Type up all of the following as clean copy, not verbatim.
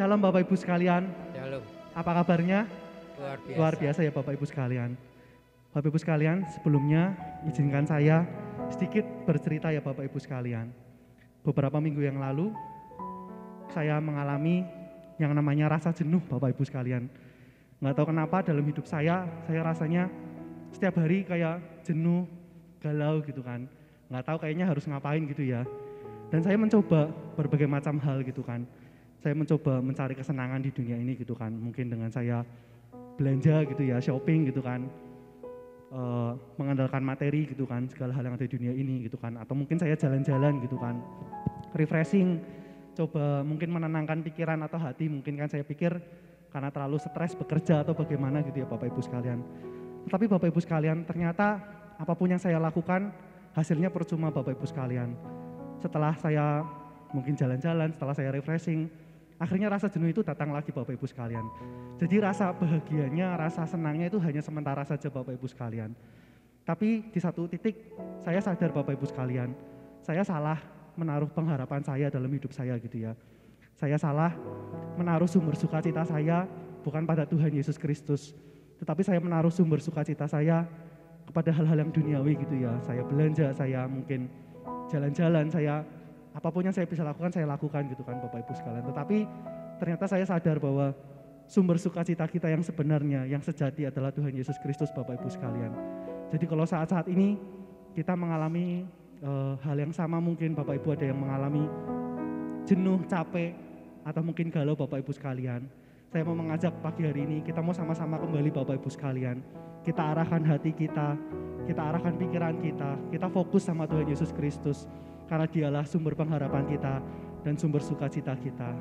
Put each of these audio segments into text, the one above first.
Shalom Bapak Ibu sekalian. Shalom. Apa kabarnya? Luar biasa. Luar biasa ya Bapak Ibu sekalian. Bapak Ibu sekalian, sebelumnya izinkan saya sedikit bercerita ya Bapak Ibu sekalian. Beberapa minggu yang lalu saya mengalami yang namanya rasa jenuh Bapak Ibu sekalian. Nggak tahu kenapa dalam hidup saya rasanya setiap hari kayak jenuh, galau gitu kan. Nggak tahu kayaknya harus ngapain gitu ya. Dan saya mencoba berbagai macam hal gitu kan. Saya mencoba mencari kesenangan di dunia ini gitu kan. Mungkin dengan saya belanja gitu ya, shopping gitu kan. Mengandalkan materi gitu kan, segala hal yang ada di dunia ini gitu kan. Atau mungkin saya jalan-jalan gitu kan. Refreshing, coba mungkin menenangkan pikiran atau hati. Mungkin kan saya pikir karena terlalu stres bekerja atau bagaimana gitu ya Bapak Ibu sekalian. Tetapi Bapak Ibu sekalian, ternyata apapun yang saya lakukan hasilnya percuma Bapak Ibu sekalian. Setelah saya mungkin jalan-jalan, setelah saya refreshing, akhirnya rasa jenuh itu datang lagi Bapak Ibu sekalian. Jadi rasa bahagianya, rasa senangnya itu hanya sementara saja Bapak Ibu sekalian. Tapi di satu titik saya sadar Bapak Ibu sekalian, saya salah menaruh pengharapan saya dalam hidup saya gitu ya. Saya salah menaruh sumber sukacita saya bukan pada Tuhan Yesus Kristus, tetapi saya menaruh sumber sukacita saya kepada hal-hal yang duniawi gitu ya. Saya belanja, saya mungkin jalan-jalan, saya apapun yang saya bisa lakukan, saya lakukan gitu kan Bapak Ibu sekalian. Tetapi ternyata saya sadar bahwa sumber sukacita kita yang sebenarnya, yang sejati adalah Tuhan Yesus Kristus Bapak Ibu sekalian. Jadi kalau saat-saat ini kita mengalami hal yang sama, mungkin Bapak Ibu ada yang mengalami jenuh, capek, atau mungkin galau Bapak Ibu sekalian. Saya mau mengajak pagi hari ini, kita mau sama-sama kembali Bapak Ibu sekalian. Kita arahkan hati kita arahkan pikiran kita fokus sama Tuhan Yesus Kristus. Karena dialah sumber pengharapan kita dan sumber sukacita kita.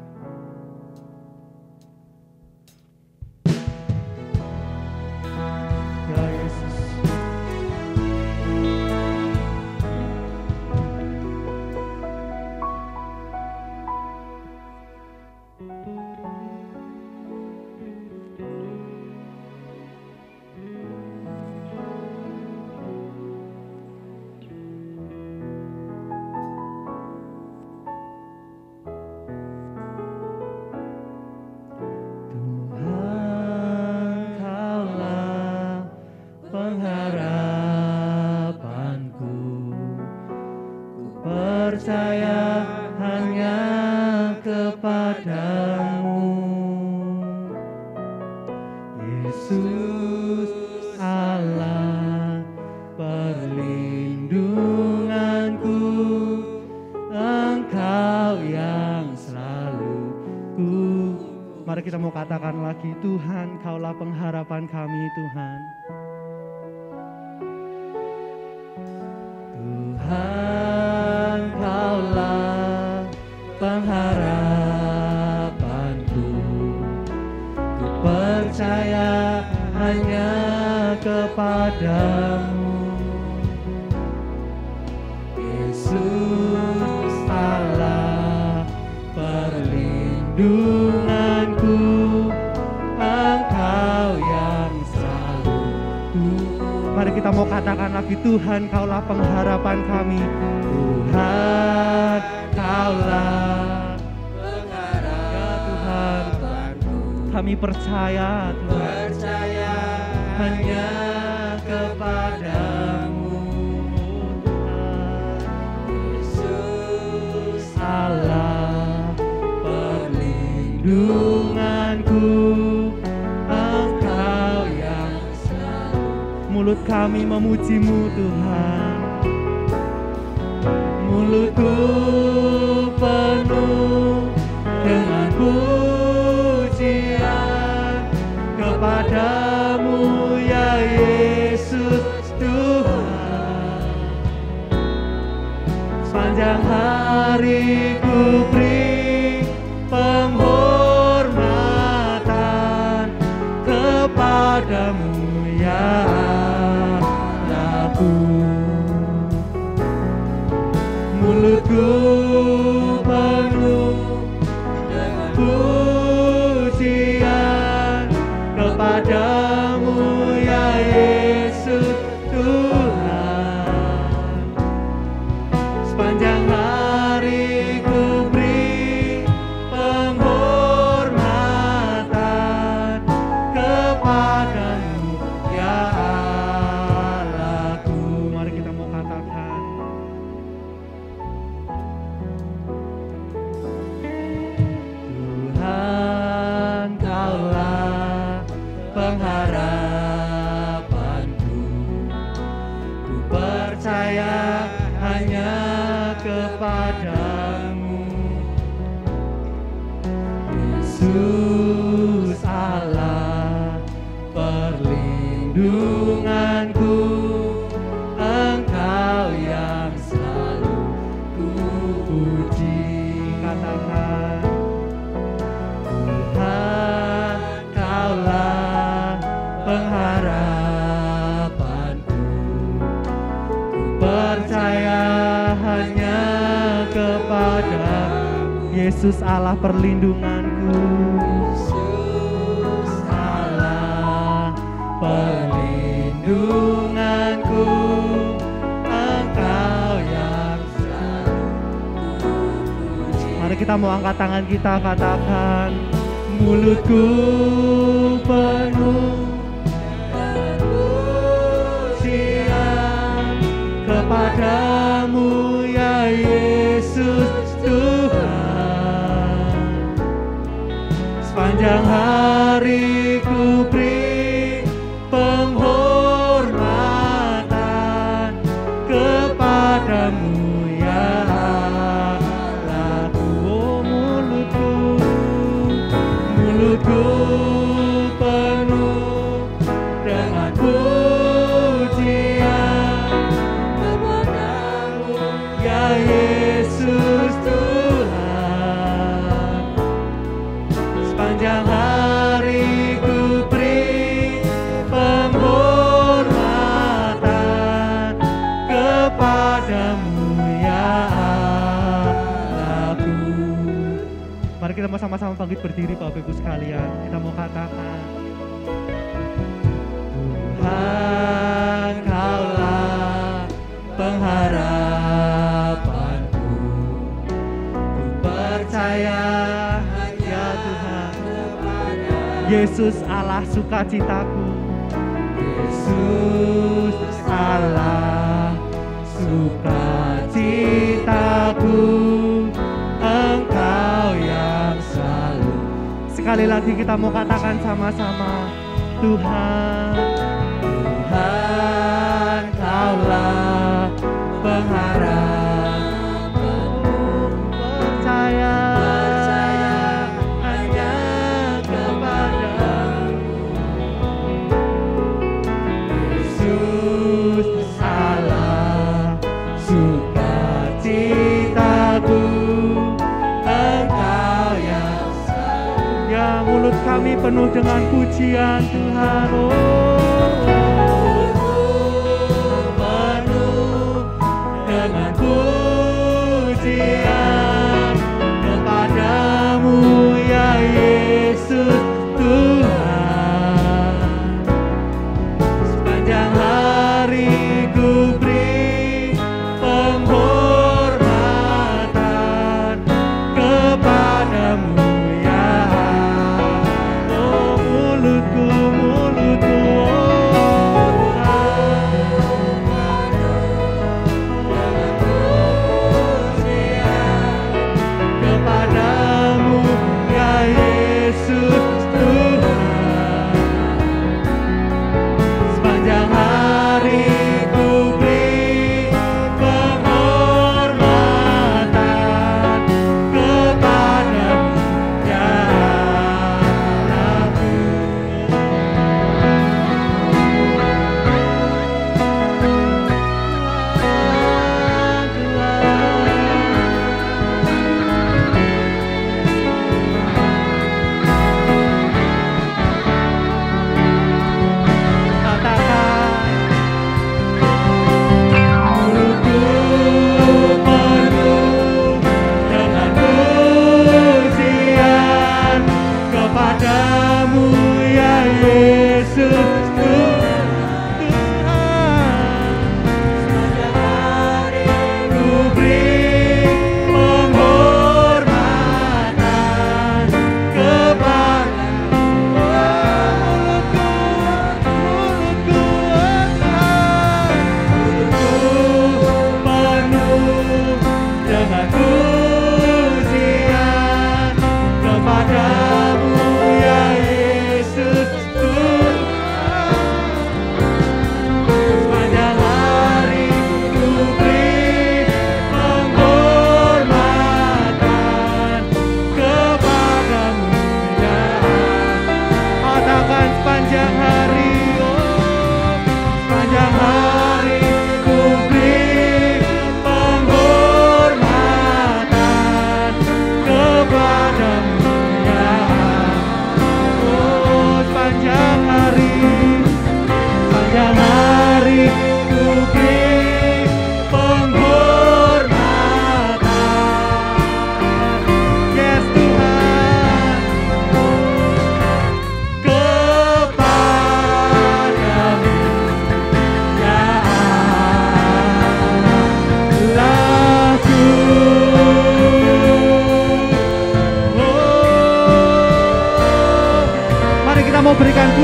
Ya Yesus. Percaya hanya kepadamu, Yesus Allah perlindunganku, Engkau yang selalu ku. Mari kita mau katakan lagi, Tuhan Kaulah pengharapan kami Tuhan. Tuhan Kaulah pengharapanku, ku percaya hanya kepadamu, Yesus Allah perlindunganku, Engkau yang selalu ku. Mari kita mau katakan lagi, Tuhan Kaulah pengharapan kami, Tuhan Kaulah pengharapanku, kami percaya Tuhan, percaya hanya kepadamu, Yesus Allah perlindunganku, Engkau yang selalu. Mulut kami memuji-Mu Tuhan, mulutku penuh dengan pujian kepadamu ya Yesus Tuhan. Sepanjang hari ku beri penghormatan kepadamu ya Allahku. Mulutku penuh dengan pujian kepadamu ya Yesus Tuhan. Sepanjang hari ku beri percaya hanya kepadamu, Yesus Allah perlindunganku, Engkau yang selalu ku puji. Katakan, Tuhan Kaulah pengharapanku, ku percaya hanya kepadamu, Yesus Allah perlindunganku, Yesus Allah perlindunganku, Engkau yang selalu ku puji. Mari kita mau angkat tangan kita, katakan, mulutku penuh dengan pujian kepadamu ya Yesus Tuhan. Sepanjang hari ku beri penghormatan kepadamu ya Allahku. Oh, mulutku penuh dengan pujian kepadamu ya Yesus Tuhan. Sepanjang hari ku beri penghormatan kepadamu ya Allahku. Mari kita mau sama-sama bangkit berdiri Bapak Ibu sekalian. Kita mau katakan, Tuhan Kaulah pengharapanku, ku percaya hanya Tuhan kepadamu, Yesus Allah sukacitaku, Yesus Allah sukacitaku, Engkau yang selalu. Sekali lagi kita mau katakan sama-sama, Tuhan, Tuhan Kaulah pengharapanku, percaya hanya kepadamu, Yesus Allah sukacitaku, Engkau yang selalu. Ya, mulut kami penuh dengan pujian Tuhan. Penuh dengan pujian kepadamu ya Yesus Tuhan. Sepanjang hari ku beri penghormatan kepadamu ya. Oh, mulutku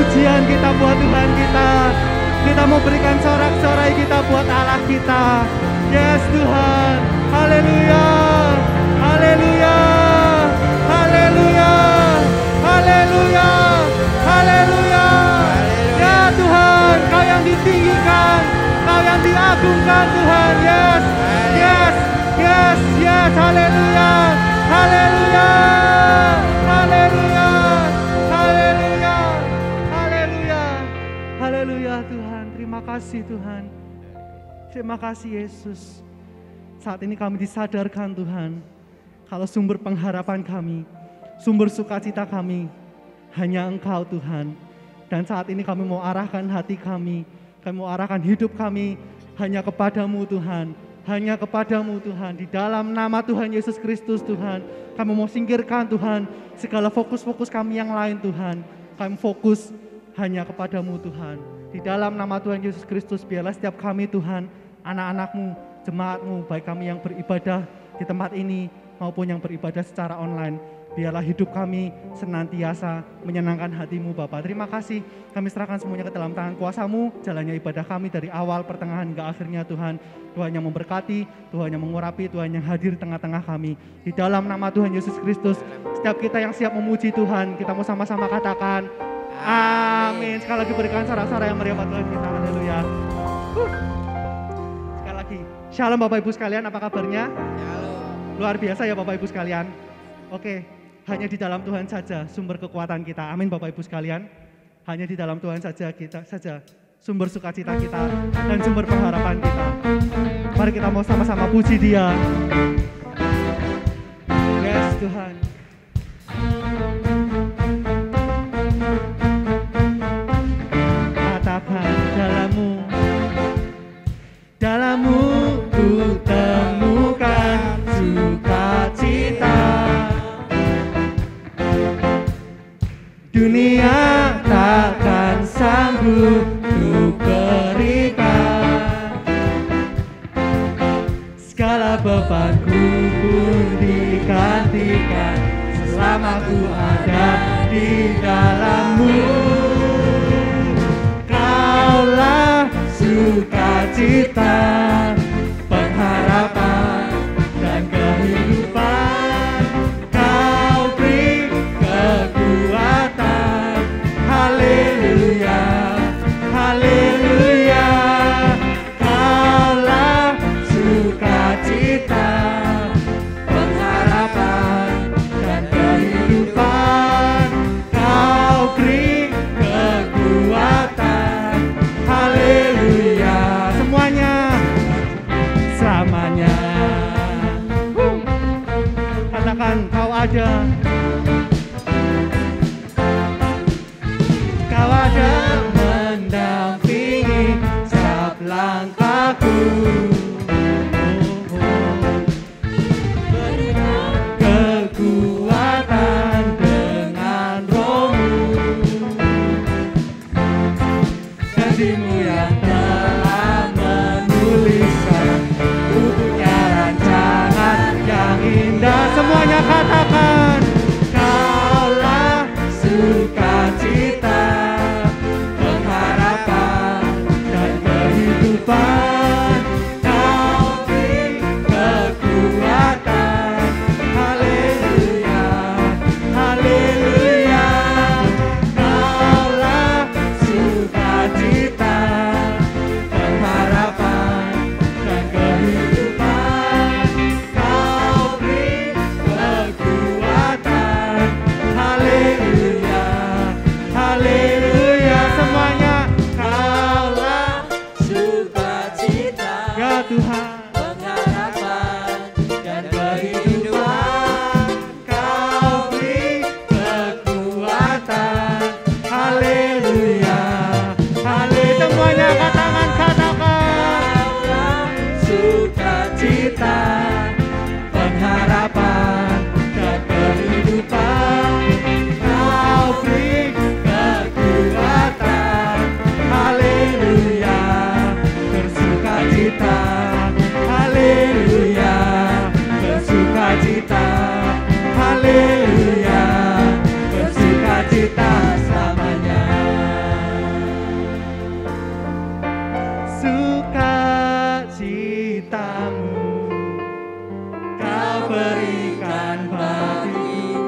pujian kita buat Tuhan kita. Kita mau berikan sorak-sorai kita buat Allah kita. Yes Tuhan, haleluya, haleluya, haleluya, haleluya, haleluya. Ya Tuhan, Kau yang ditinggikan, Kau yang diagungkan Tuhan. Yes, yes, yes, yes, haleluya, haleluya, haleluya, haleluya, haleluya, haleluya Tuhan. Terima kasih Tuhan. Terima kasih Yesus. Saat ini kami disadarkan Tuhan, kalau sumber pengharapan kami, sumber sukacita kami, hanya Engkau Tuhan. Dan saat ini kami mau arahkan hati kami mau arahkan hidup kami hanya kepadamu Tuhan. Hanya kepadamu Tuhan. Di dalam nama Tuhan Yesus Kristus Tuhan, kami mau singkirkan Tuhan segala fokus-fokus kami yang lain Tuhan. Kami fokus hanya kepadamu Tuhan. Di dalam nama Tuhan Yesus Kristus, biarlah setiap kami Tuhan, anak-anakmu, jemaatmu, baik kami yang beribadah di tempat ini maupun yang beribadah secara online, biarlah hidup kami senantiasa menyenangkan hatimu Bapa. Terima kasih, kami serahkan semuanya ke dalam tangan kuasa-Mu, jalannya ibadah kami dari awal, pertengahan hingga akhirnya Tuhan. Tuhan yang memberkati, Tuhan yang mengurapi, Tuhan yang hadir di tengah-tengah kami. Di dalam nama Tuhan Yesus Kristus, setiap kita yang siap memuji Tuhan, kita mau sama-sama katakan, amin. Sekali lagi berikan sorak-sorai yang meriah buat Tuhan kita, haleluya. Sekali lagi, shalom Bapak Ibu sekalian, apa kabarnya? Luar biasa ya Bapak Ibu sekalian. Oke, hanya di dalam Tuhan saja sumber kekuatan kita. Amin Bapak Ibu sekalian. Hanya di dalam Tuhan saja kita saja sumber sukacita kita dan sumber pengharapan kita. Mari kita mau sama-sama puji Dia. Yes Tuhan. Katakan dalammu ku temukan sukacita. Dunia takkan sanggup ku berikan, segala bebanku pun digantikan selama ku ada di dalammu. Kaulah sukacita, pengharapan dan kehidupan. Kau beri kekuatan. Haleluya, haleluya. Kaulah sukacita, pengharapan dan kehidupan. Kau beri kekuatan. Haleluya. Semuanya selamanya. Katakan kau ada. Kau ada mendampingi setiap langkahku. Berikan kekuatan dengan Roh-Mu. Janji-Mu yang telah menuliskan, Ku punya rancangan yang indah. Semuanya katakan, Kaulah sukacita, pengharapan dan kehidupan. Kau beri kekuatan. Haleluya, haleluya. Kaulah sukacita, pengharapan dan kehidupan. Kau beri kekuatan. Haleluya, haleluya. Semuanya, Kaulah Sukacita, ya Tuhan. pengharapan dan kehidupan. Kau beri kekuatan. Haleluya, haleluya. Semuanya katakan, Kaulah sukacita, pengharapan dan kehidupan. Kau beri kekuatan. Haleluya, bersukacita, sukacitamu Kau berikan bagiku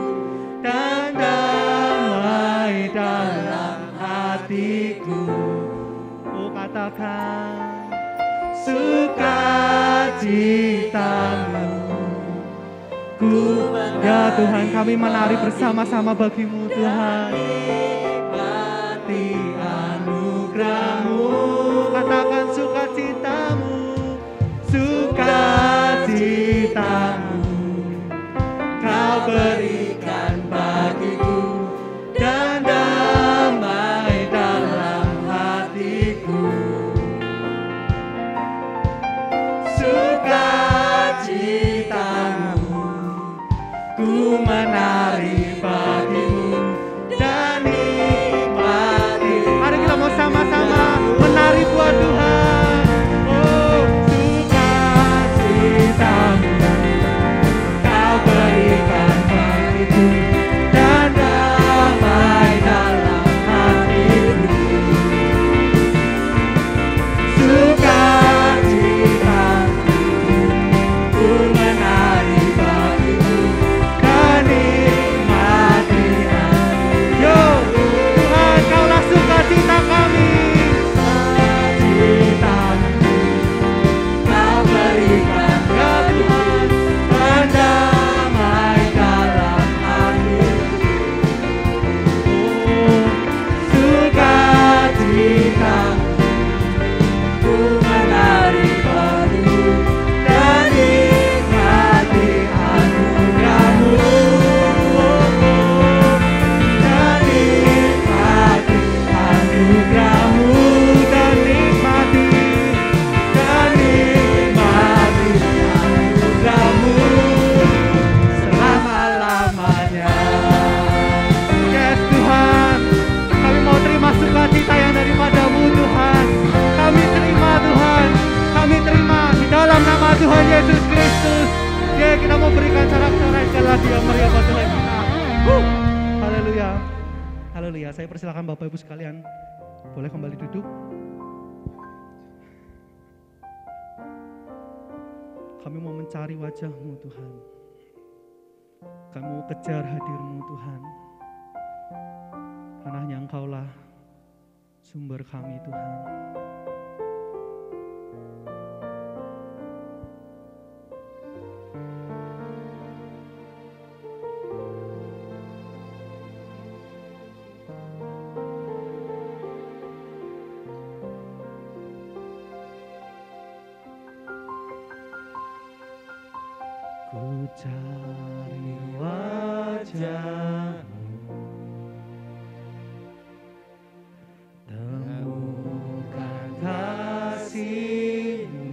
dan damai dalam hatiku. Oh katakan sukacitamu. Ya Tuhan, kami menari bersama-sama bagimu Tuhan. Nikmati anugerah-Mu. Katakan sukacitamu, sukacitamu Kau berikan bagiku dan damai dalam hatiku. Sukacitamu ku menari bagimu dan nikmati. Mari kita mau sama-sama menari buat Tuhan. Oh, sukacitamu Kau berikan bagiku dan damai dalam hatiku. Sukacitamu ku menari bagimu dan nikmati. Yo Tuhan, Kaulah sukacita kami. Sukacitamu Kau berikan bagiku dan damai dalam hatiku. Oh, sukacitamu ku menari bagimu dan nikmati anugerah-Mu. Oh, dan nikmati anugerah-Mu, dan nikmati anugerah-Mu selama-lamanya. Yes Tuhan, kami mau terima sukacita yang daripada-Mu Tuhan. Kami terima Tuhan, kami terima di dalam nama Tuhan Yesus Kristus. Ya, kita mau berikan sorak-sorai sekali lagi yang meriah buat Tuhan kita. Haleluya, haleluya. Saya persilakan Bapak Ibu sekalian, boleh kembali duduk. Kami mau mencari wajah-Mu Tuhan. Kami mau kejar hadir-Mu Tuhan. Karena hanya Engkaulah sumber kami Tuhan. Ku cari wajah-Mu, temukan kasih-Mu.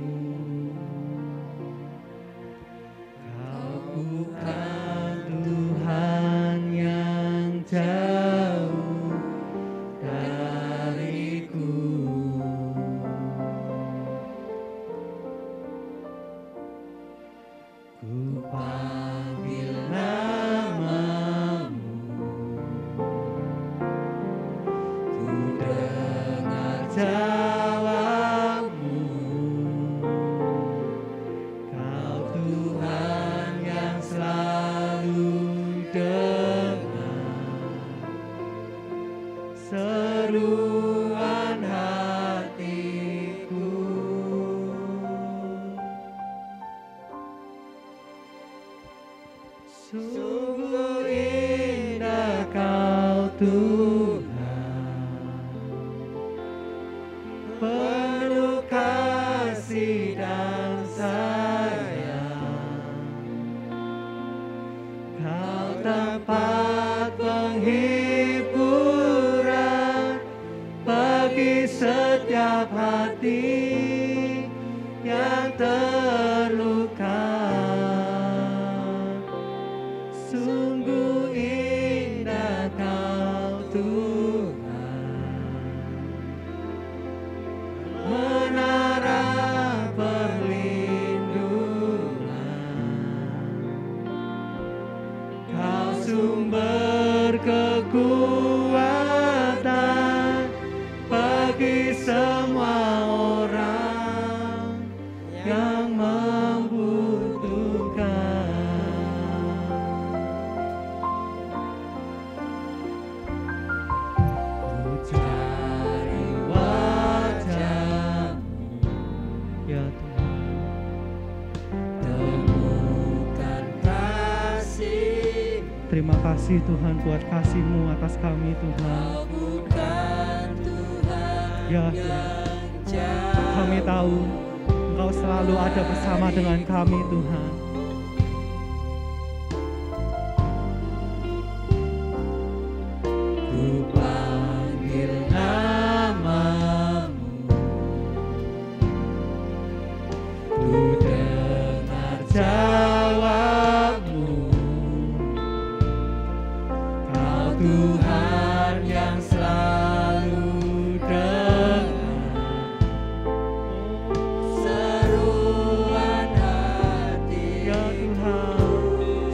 Kau bukan Tuhan yang jauh dariku. Ku panggil nama-Mu, ku dengar jawab-Mu. Kau Tuhan yang selalu dengar seruan hatiku. Sungguh indah Kau Tuhan, penuh kasih dan sayang. Kau tempat penghiburan bagi setiap hati yang terluka. Sungguh indah Kau Tuhan, menara perlindungan. Kau sumber kekuatan bagi semua orang Ya Tuhan. Temukan kasih, Terima kasih Tuhan buat kasih-Mu atas kami Tuhan. Kau bukan Tuhan Ya, yang jauh. kami tahu Engkau selalu ada bersama dengan kami Tuhan. Ku panggil namamu, ku dengar jawabmu. Kau Tuhan yang selalu dengar seruan hati. Ya Tuhan,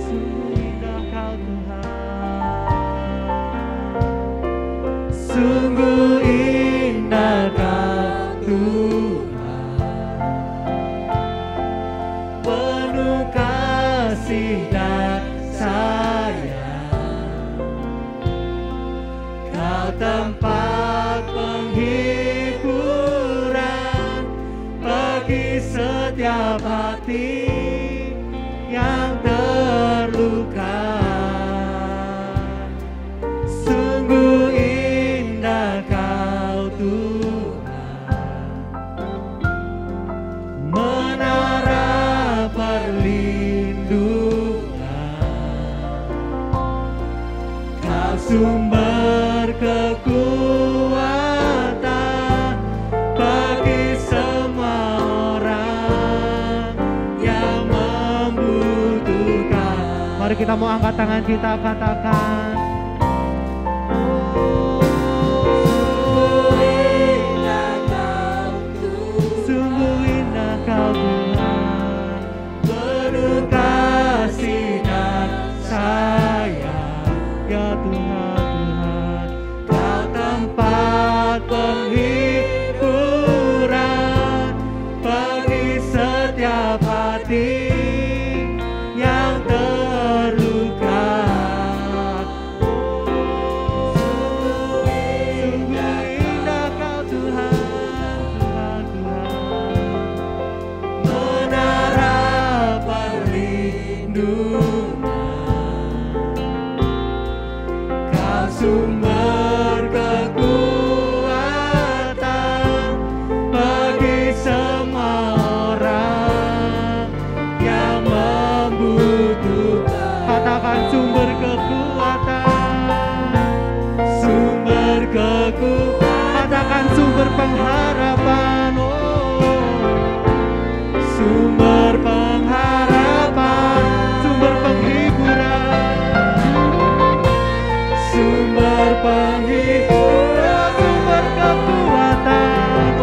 sungguh indah Kau Tuhan. Sungguh indah Kau Tuhan, penuh kasih dan sayang. Kau tempat penghiburan bagi setiap hati yang terluka. Sungguh indah Kau Tuhan, menara perlindungan. Kau sumber kekuatan bagi semua orang yang membutuhkan. Mari kita mau angkat tangan kita, katakan. Sungguh indah Kau Tuhan, Penuh kasih dan sayang. ya Tuhan, Kau tempat penghiburan bagi setiap hati yang terluka. Sungguh indah Kau Tuhan, menara perlindungan. Kau sumber kekuatan bagi semua orang yang membutuhkan. katakan sumber kekuatan, Sumber kekuatan, katakan sumber pengharapan, sumber pengharapan, sumber penghiburan, sumber penghiburan, sumber kekuatan,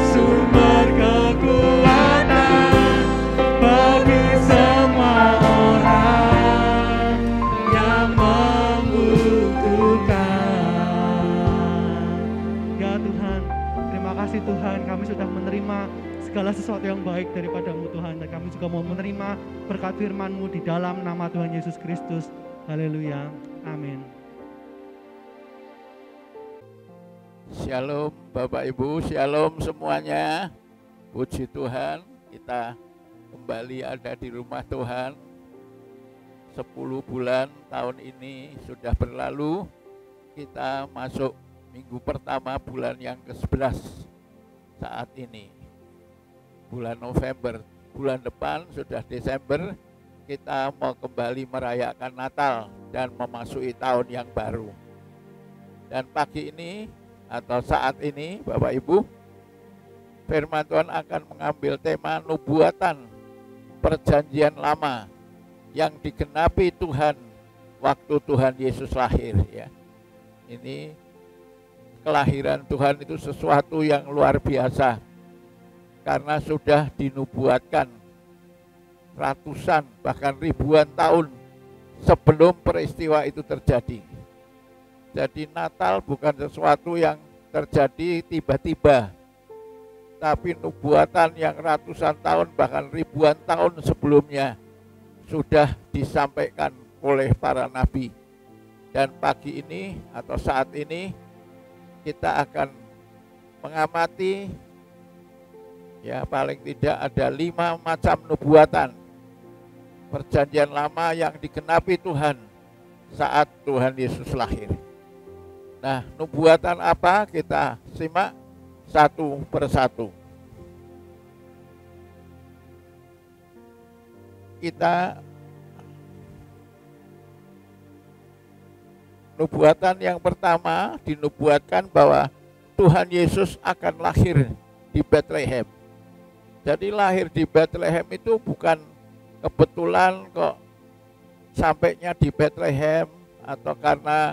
sumber kekuatan bagi semua orang yang membutuhkan. ya Tuhan. Terima kasih Tuhan, kami sudah menerima segala sesuatu yang baik daripada-Mu Tuhan, dan kami juga mau menerima berkat firman-Mu di dalam nama Tuhan Yesus Kristus. Haleluya, amin. Shalom Bapak Ibu, shalom semuanya. Puji Tuhan, kita kembali ada di rumah Tuhan. 10 bulan tahun ini sudah berlalu. Kita masuk minggu pertama bulan yang ke-11 saat ini. Bulan November, bulan depan sudah Desember, kita mau kembali merayakan Natal dan memasuki tahun yang baru. Dan pagi ini atau saat ini Bapak Ibu, firman Tuhan akan mengambil tema nubuatan perjanjian lama yang digenapi Tuhan waktu Tuhan Yesus lahir ya. Ini kelahiran Tuhan itu sesuatu yang luar biasa karena sudah dinubuatkan ratusan bahkan ribuan tahun sebelum peristiwa itu terjadi. Jadi Natal bukan sesuatu yang terjadi tiba-tiba, tapi nubuatan yang ratusan tahun bahkan ribuan tahun sebelumnya sudah disampaikan oleh para nabi. Dan pagi ini atau saat ini kita akan mengamati Ya, paling tidak ada 5 macam nubuatan Perjanjian Lama yang digenapi Tuhan saat Tuhan Yesus lahir. Nah, nubuatan apa? Kita simak satu persatu. Nubuatan yang pertama dinubuatkan bahwa Tuhan Yesus akan lahir di Bethlehem. Jadi lahir di Bethlehem itu bukan kebetulan kok sampainya di Bethlehem, atau karena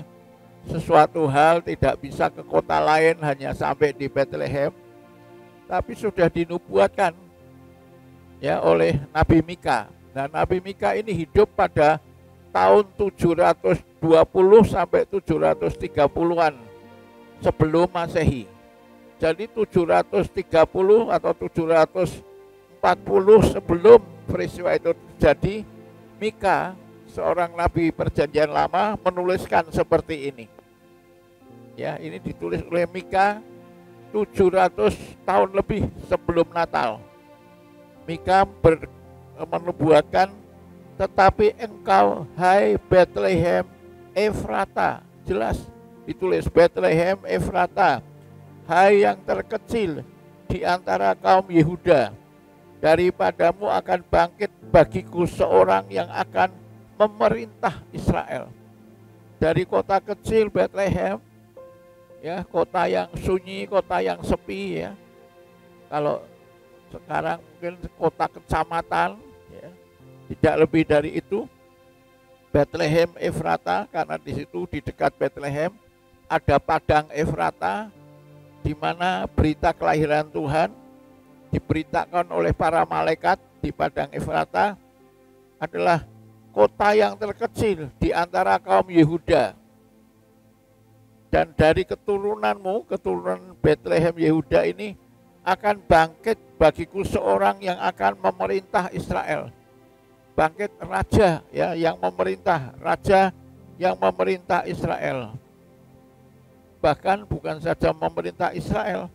sesuatu hal tidak bisa ke kota lain hanya sampai di Bethlehem, tapi sudah dinubuatkan ya oleh Nabi Mika. Nah, Nabi Mika ini hidup pada tahun 720 sampai 730-an sebelum Masehi. Jadi 730 atau 740 sebelum peristiwa itu terjadi, Mika, seorang nabi Perjanjian Lama, menuliskan seperti ini. Ya, ini ditulis oleh Mika 700 tahun lebih sebelum Natal. Mika menubuatkan, tetapi engkau, hai Bethlehem Efrata, jelas ditulis Bethlehem Efrata, hai yang terkecil di antara kaum Yehuda, daripadamu akan bangkit bagiku seorang yang akan memerintah Israel. Dari kota kecil Bethlehem, ya, kota yang sunyi, kota yang sepi, ya. Kalau sekarang mungkin kota kecamatan, ya, tidak lebih dari itu. Bethlehem Efrata, karena di situ di dekat Bethlehem ada padang Efrata, di mana berita kelahiran Tuhan diberitakan oleh para malaikat di padang Efrata adalah kota yang terkecil di antara kaum Yehuda. Dan dari keturunanmu, keturunan Bethlehem Yehuda ini, akan bangkit bagiku seorang yang akan memerintah Israel. Bangkit raja, ya, yang memerintah, raja yang memerintah Israel. Bahkan bukan saja memerintah Israel,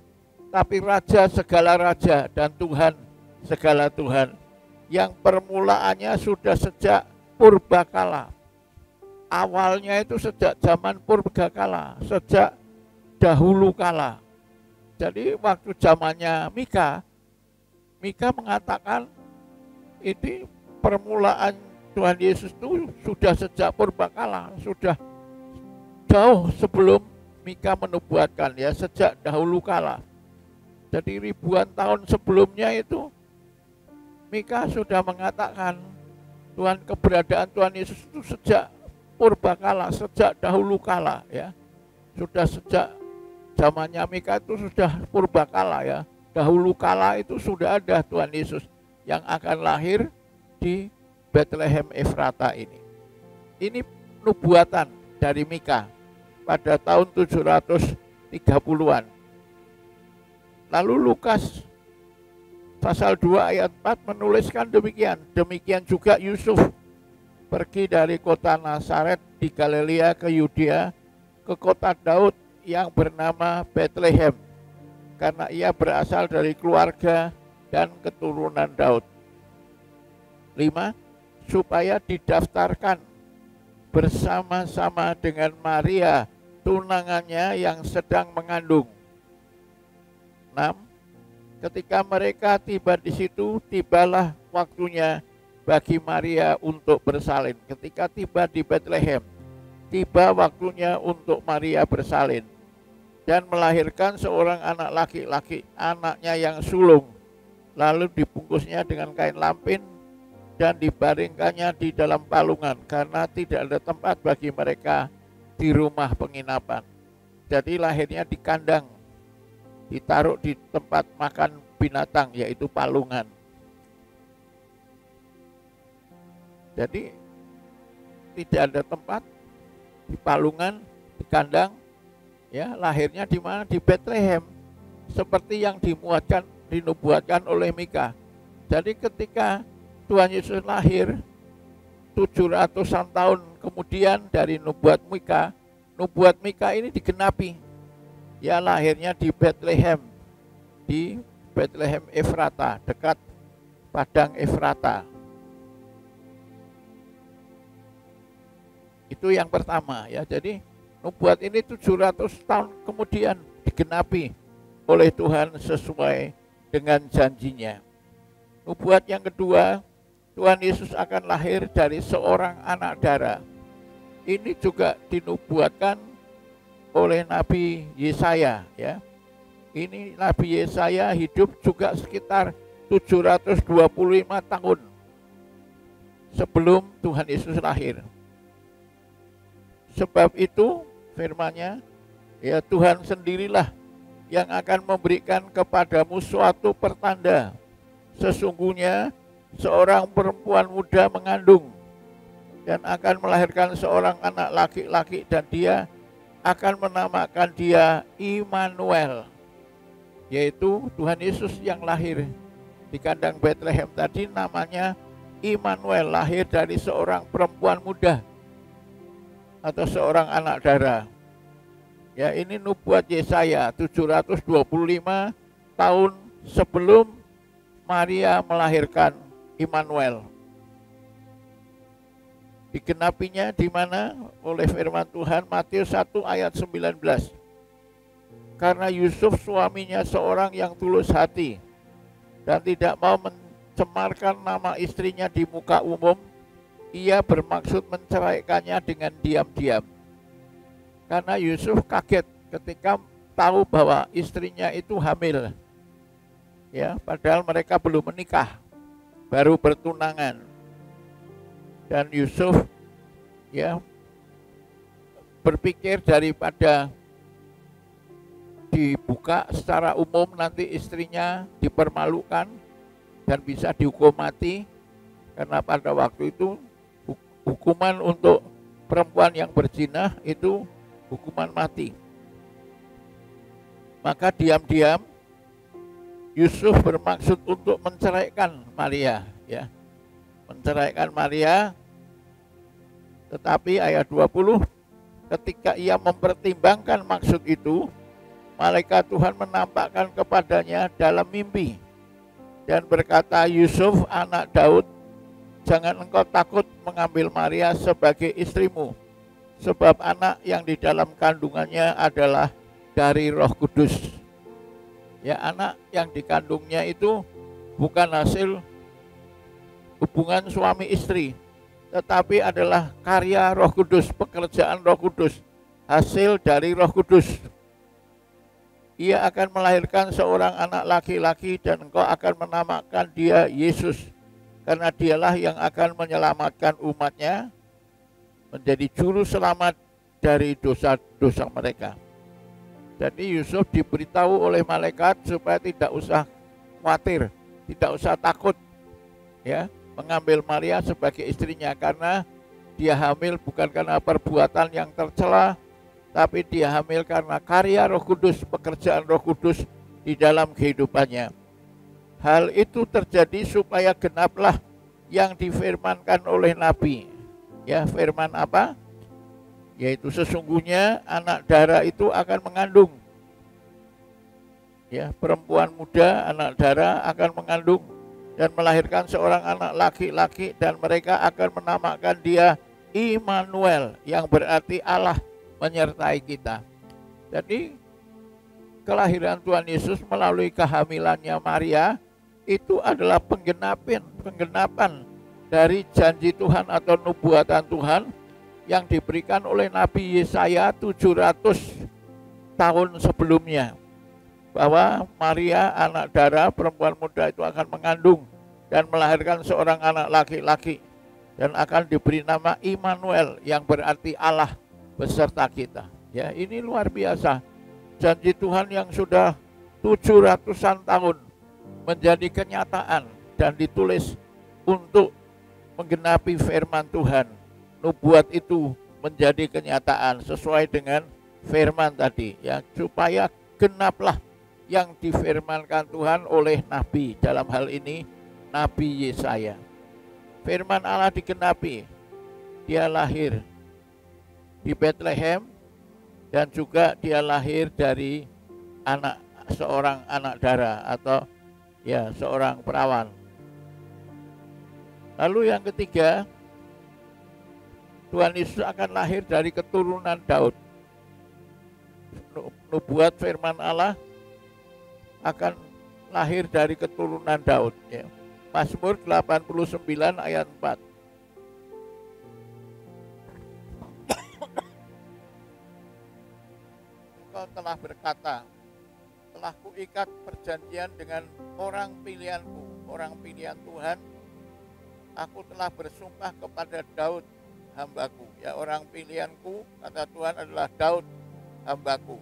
tapi raja segala raja dan Tuhan segala Tuhan, yang permulaannya sudah sejak purbakala. Awalnya itu sejak zaman purbakala, sejak dahulu kala. Jadi waktu zamannya Mika mengatakan ini permulaan Tuhan Yesus itu sudah sejak purbakala, sudah jauh sebelum Mika menubuatkan, ya, sejak dahulu kala. Jadi ribuan tahun sebelumnya itu Mika sudah mengatakan keberadaan Tuhan Yesus itu sejak purbakala, sejak dahulu kala, ya. Sudah sejak zamannya Mika itu sudah purbakala, ya. Dahulu kala itu sudah ada Tuhan Yesus yang akan lahir di Bethlehem Efrata ini. Ini nubuatan dari Mika pada tahun 730-an. Lalu Lukas pasal 2 ayat 4 menuliskan demikian. Demikian juga Yusuf pergi dari kota Nazaret di Galilea ke Yudea, ke kota Daud yang bernama Bethlehem, karena ia berasal dari keluarga dan keturunan Daud. 5. Supaya didaftarkan bersama-sama dengan Maria, tunangannya yang sedang mengandung. 6. Ketika mereka tiba di situ, tibalah waktunya bagi Maria untuk bersalin. Ketika tiba di Bethlehem, tiba waktunya untuk Maria bersalin dan melahirkan seorang anak laki-laki, anaknya yang sulung. Lalu dibungkusnya dengan kain lampin dan dibaringkannya di dalam palungan, karena tidak ada tempat bagi mereka di rumah penginapan. Jadi lahirnya di kandang, ditaruh di tempat makan binatang, yaitu palungan. Jadi tidak ada tempat, di palungan, di kandang, ya. Lahirnya di mana? Di Bethlehem, seperti yang dinubuatkan oleh Mika. Jadi ketika Tuhan Yesus lahir 700-an tahun kemudian dari nubuat Mika ini digenapi. Ya, lahirnya di Bethlehem, di Bethlehem Efrata, dekat padang Efrata. Itu yang pertama ya. Jadi nubuat ini 700 tahun kemudian digenapi oleh Tuhan sesuai dengan janjinya. Nubuat yang kedua, Tuhan Yesus akan lahir dari seorang anak darah. Ini juga dinubuatkan oleh Nabi Yesaya ya. Ini Nabi Yesaya hidup juga sekitar 725 tahun sebelum Tuhan Yesus lahir. Sebab itu firman-Nya, ya Tuhan sendirilah yang akan memberikan kepadamu suatu pertanda. Sesungguhnya seorang perempuan muda mengandung dan akan melahirkan seorang anak laki-laki, dan dia akan menamakan dia Immanuel, yaitu Tuhan Yesus yang lahir di kandang Bethlehem tadi namanya Immanuel, lahir dari seorang perempuan muda atau seorang anak darah. Ya, ini nubuat Yesaya 725 tahun sebelum Maria melahirkan Immanuel. Digenapinya di mana? Oleh firman Tuhan Matius 1 ayat 19. Karena Yusuf suaminya seorang yang tulus hati dan tidak mau mencemarkan nama istrinya di muka umum, ia bermaksud menceraikannya dengan diam-diam. Karena Yusuf kaget ketika tahu bahwa istrinya itu hamil. Ya, padahal mereka belum menikah, baru bertunangan. Dan Yusuf ya berpikir daripada dibuka secara umum nanti istrinya dipermalukan dan bisa dihukum mati, karena pada waktu itu hukuman untuk perempuan yang berzina itu hukuman mati. Maka diam-diam Yusuf bermaksud untuk menceraikan Maria ya. Menceraikan Maria, tetapi ayat 20, ketika ia mempertimbangkan maksud itu, malaikat Tuhan menampakkan kepadanya dalam mimpi dan berkata, Yusuf anak Daud, jangan engkau takut mengambil Maria sebagai istrimu, sebab anak yang di dalam kandungannya adalah dari Roh Kudus. Ya, anak yang dikandungnya itu bukan hasil hubungan suami istri, tetapi adalah karya Roh Kudus, pekerjaan Roh Kudus, hasil dari Roh Kudus. Ia akan melahirkan seorang anak laki-laki dan engkau akan menamakan dia Yesus, karena dialah yang akan menyelamatkan umatnya menjadi juru selamat dari dosa-dosa mereka. Jadi Yusuf diberitahu oleh malaikat supaya tidak usah khawatir, tidak usah takut ya, mengambil Maria sebagai istrinya, karena dia hamil bukan karena perbuatan yang tercela, tapi dia hamil karena karya Roh Kudus, pekerjaan Roh Kudus di dalam kehidupannya. Hal itu terjadi supaya genaplah yang difirmankan oleh Nabi. Ya, firman apa? Yaitu sesungguhnya anak darah itu akan mengandung. Ya, perempuan muda anak darah akan mengandung dan melahirkan seorang anak laki-laki, dan mereka akan menamakan dia Immanuel, yang berarti Allah menyertai kita. Jadi kelahiran Tuhan Yesus melalui kehamilannya Maria itu adalah penggenapan dari janji Tuhan atau nubuatan Tuhan yang diberikan oleh Nabi Yesaya 700 tahun sebelumnya, bahwa Maria anak darah perempuan muda itu akan mengandung dan melahirkan seorang anak laki-laki dan akan diberi nama Immanuel, yang berarti Allah beserta kita. Ya, ini luar biasa. Janji Tuhan yang sudah 700-an tahun menjadi kenyataan dan ditulis untuk menggenapi firman Tuhan. Nubuat itu menjadi kenyataan sesuai dengan firman tadi ya, supaya genaplah yang difirmankan Tuhan oleh Nabi, dalam hal ini Nabi Yesaya. Firman Allah digenapi, dia lahir di Bethlehem dan juga dia lahir dari seorang anak darah atau Ya, seorang perawan. Lalu yang ketiga, Tuhan Yesus akan lahir dari keturunan Daud. Nubuat firman Allah akan lahir dari keturunan Daud. Ya. Mazmur 89 ayat 4. Engkau telah berkata, telah kuikat perjanjian dengan orang pilihanku, orang pilihan Tuhan. Aku telah bersumpah kepada Daud hambaku. Ya, orang pilihanku, kata Tuhan, adalah Daud hambaku.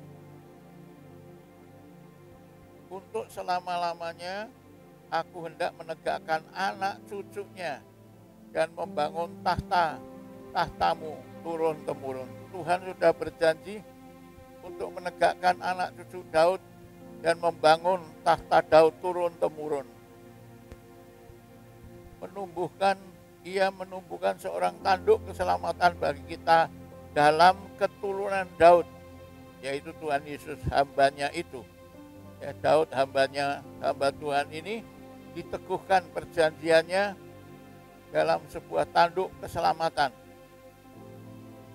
Untuk selama-lamanya aku hendak menegakkan anak cucunya dan membangun tahtamu turun-temurun. Tuhan sudah berjanji untuk menegakkan anak cucu Daud dan membangun tahta Daud turun-temurun. Ia menumbuhkan seorang tanduk keselamatan bagi kita dalam keturunan Daud, yaitu Tuhan Yesus hambanya itu. Ya, Daud hamba Tuhan ini diteguhkan perjanjiannya dalam sebuah tanduk keselamatan.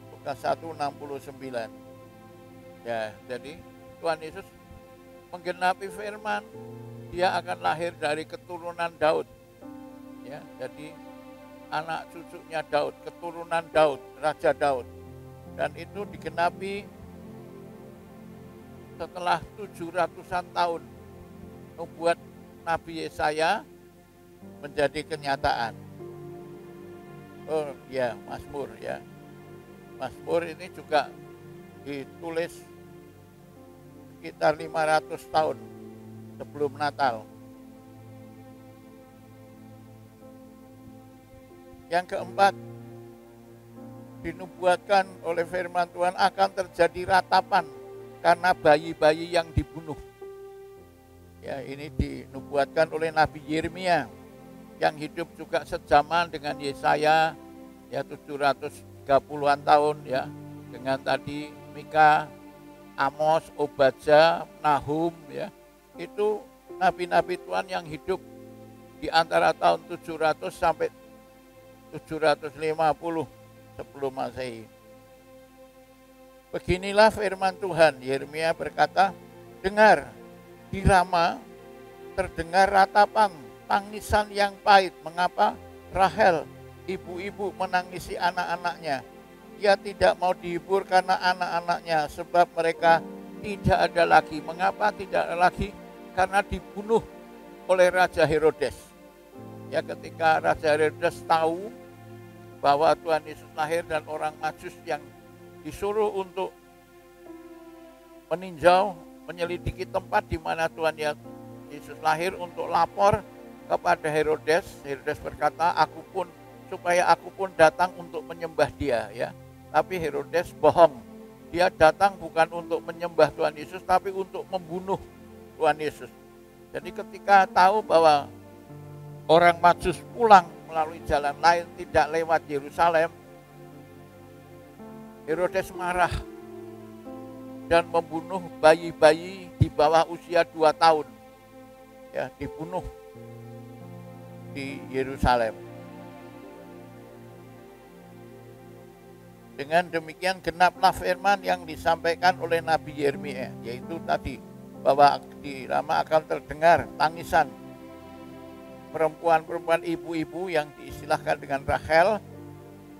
Lukas 1:69. Ya, jadi Tuhan Yesus menggenapi firman, dia akan lahir dari keturunan Daud. Ya, jadi anak cucunya Daud, keturunan Daud, Raja Daud. Dan itu digenapi setelah 700-an tahun. Nubuat Nabi Yesaya menjadi kenyataan. Oh ya, Mazmur ya. Mazmur ini juga ditulis sekitar 500 tahun sebelum Natal. Yang keempat, dinubuatkan oleh firman Tuhan akan terjadi ratapan karena bayi-bayi yang dibunuh. Ya, ini dinubuatkan oleh Nabi Yeremia yang hidup juga sejaman dengan Yesaya, ya 730-an tahun ya, dengan tadi Mika, Amos, Obadja, Nahum ya. Itu nabi-nabi Tuhan yang hidup di antara tahun 700 sampai 750 sebelum Masehi. Beginilah firman Tuhan. Yeremia berkata, dengar, di Rama terdengar ratapan, tangisan yang pahit. Mengapa? Rahel, ibu-ibu menangisi anak-anaknya. Ia tidak mau dihibur karena anak-anaknya, sebab mereka tidak ada lagi. Mengapa tidak ada lagi? Karena dibunuh oleh Raja Herodes. Ya, ketika Raja Herodes tahu bahwa Tuhan Yesus lahir dan orang Majus yang disuruh untuk meninjau, menyelidiki tempat di mana Tuhan Yesus lahir untuk lapor kepada Herodes. Herodes berkata, supaya aku pun datang untuk menyembah dia ya. Tapi Herodes bohong. Dia datang bukan untuk menyembah Tuhan Yesus, tapi untuk membunuh Tuhan Yesus. Jadi ketika tahu bahwa orang Majus pulang melalui jalan lain, tidak lewat Yerusalem, Herodes marah dan membunuh bayi-bayi di bawah usia 2 tahun. Ya, dibunuh di Yerusalem. Dengan demikian genaplah firman yang disampaikan oleh Nabi Yeremia, yaitu tadi bahwa di Rama akan terdengar tangisan perempuan-perempuan, ibu-ibu yang diistilahkan dengan Rahel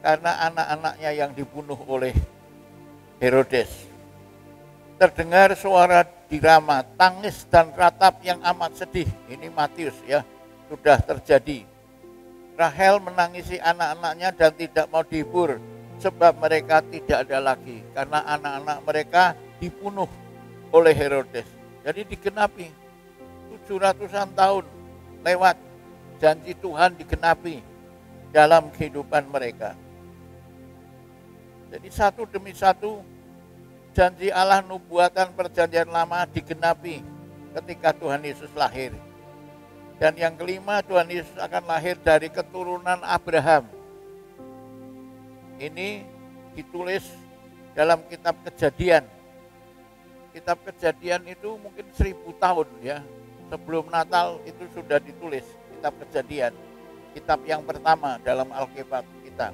karena anak-anaknya yang dibunuh oleh Herodes. Terdengar suara di Rama, tangis dan ratap yang amat sedih. Ini Matius ya, sudah terjadi. Rahel menangisi anak-anaknya dan tidak mau dihibur, sebab mereka tidak ada lagi, karena anak-anak mereka dibunuh oleh Herodes. Jadi digenapi 700-an tahun lewat, janji Tuhan digenapi dalam kehidupan mereka. Jadi satu demi satu janji Allah, nubuatan perjanjian lama digenapi ketika Tuhan Yesus lahir. Dan yang kelima, Tuhan Yesus akan lahir dari keturunan Abraham. Ini ditulis dalam kitab Kejadian. Kitab Kejadian itu mungkin 1000 tahun ya Sebelum Natal itu sudah ditulis kitab Kejadian, kitab yang pertama dalam Alkitab kita.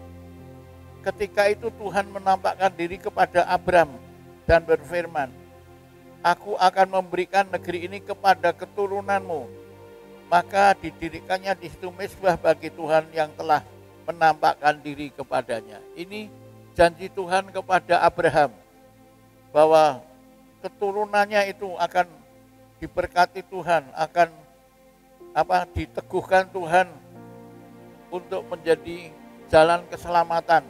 Ketika itu Tuhan menampakkan diri kepada Abram dan berfirman, "Aku akan memberikan negeri ini kepada keturunanmu." Maka didirikannya di situ mezbah bagi Tuhan yang telah menampakkan diri kepadanya. Ini janji Tuhan kepada Abraham bahwa keturunannya itu akan diberkati Tuhan, akan diteguhkan Tuhan untuk menjadi jalan keselamatan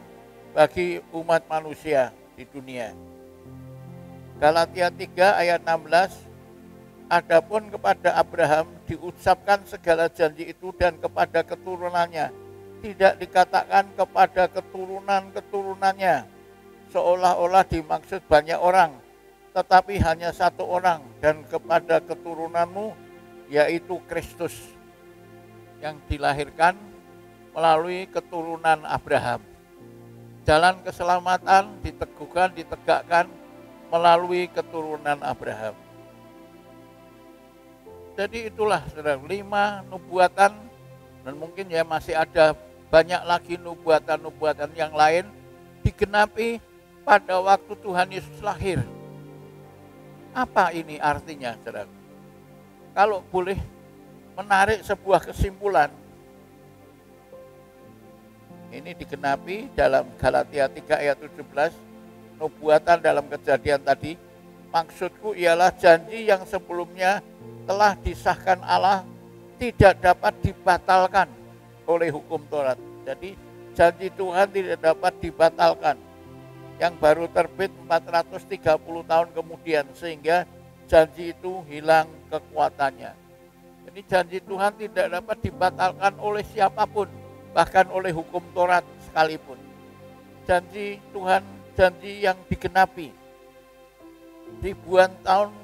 bagi umat manusia di dunia. Galatia 3 ayat 16, adapun kepada Abraham diucapkan segala janji itu dan kepada keturunannya, tidak dikatakan kepada keturunan-keturunannya, seolah-olah dimaksud banyak orang, tetapi hanya satu orang, dan kepada keturunanmu, yaitu Kristus, yang dilahirkan melalui keturunan Abraham. Jalan keselamatan diteguhkan, ditegakkan melalui keturunan Abraham. Jadi itulah saudara, 5 nubuatan, dan mungkin ya masih ada banyak lagi nubuatan-nubuatan yang lain digenapi pada waktu Tuhan Yesus lahir. Apa ini artinya, saudara? Kalau boleh menarik sebuah kesimpulan, ini digenapi dalam Galatia 3 ayat 17, nubuatan dalam Kejadian tadi. Maksudku ialah janji yang sebelumnya telah disahkan Allah tidak dapat dibatalkan oleh hukum Taurat. Jadi janji Tuhan tidak dapat dibatalkan. Yang baru terbit 430 tahun kemudian, sehingga janji itu hilang kekuatannya. Jadi janji Tuhan tidak dapat dibatalkan oleh siapapun, bahkan oleh hukum Taurat sekalipun. Janji Tuhan, janji yang digenapi. Ribuan tahun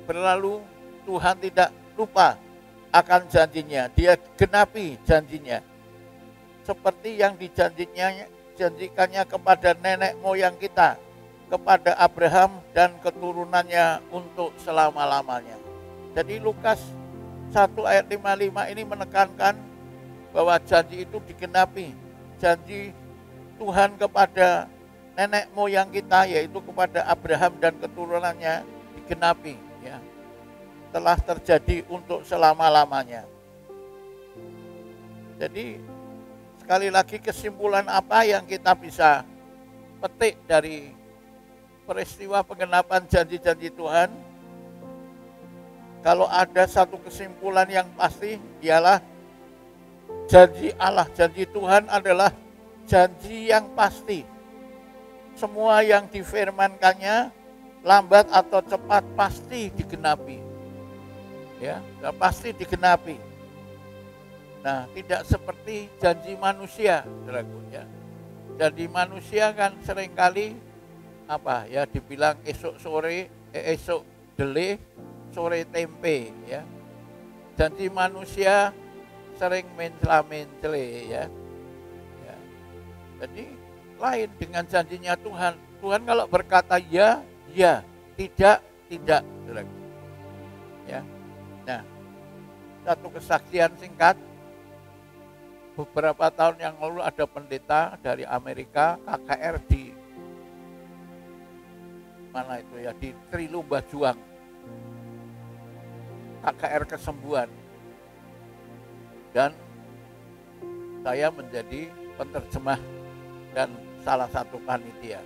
berlalu, Tuhan tidak lupa akan janjinya. Dia genapi janjinya. Seperti yang dijanjikannya kepada nenek moyang kita, kepada Abraham dan keturunannya untuk selama-lamanya. Jadi Lukas 1 ayat 55 ini menekankan bahwa janji itu digenapi. Janji Tuhan kepada nenek moyang kita, yaitu kepada Abraham dan keturunannya, digenapi, ya. Telah terjadi untuk selama-lamanya. Jadi sekali lagi, kesimpulan apa yang kita bisa petik dari peristiwa penggenapan janji-janji Tuhan? Kalau ada satu kesimpulan yang pasti, ialah janji Allah, janji Tuhan adalah janji yang pasti. Semua yang difirmankannya lambat atau cepat pasti digenapi. Ya, pasti digenapi. Nah, tidak seperti janji manusia, saudaraku, ya. Janji manusia kan seringkali dibilang esok dele, sore tempe, ya. Janji manusia sering mencela-mencele, ya. Jadi lain dengan janjinya Tuhan. Tuhan kalau berkata ya, ya, tidak, saudaraku. Ya. Nah, satu kesaksian singkat. Beberapa tahun yang lalu ada pendeta dari Amerika, KKR di mana itu ya, di Trilumba Juang. KKR kesembuhan. Dan saya menjadi penerjemah dan salah satu panitia.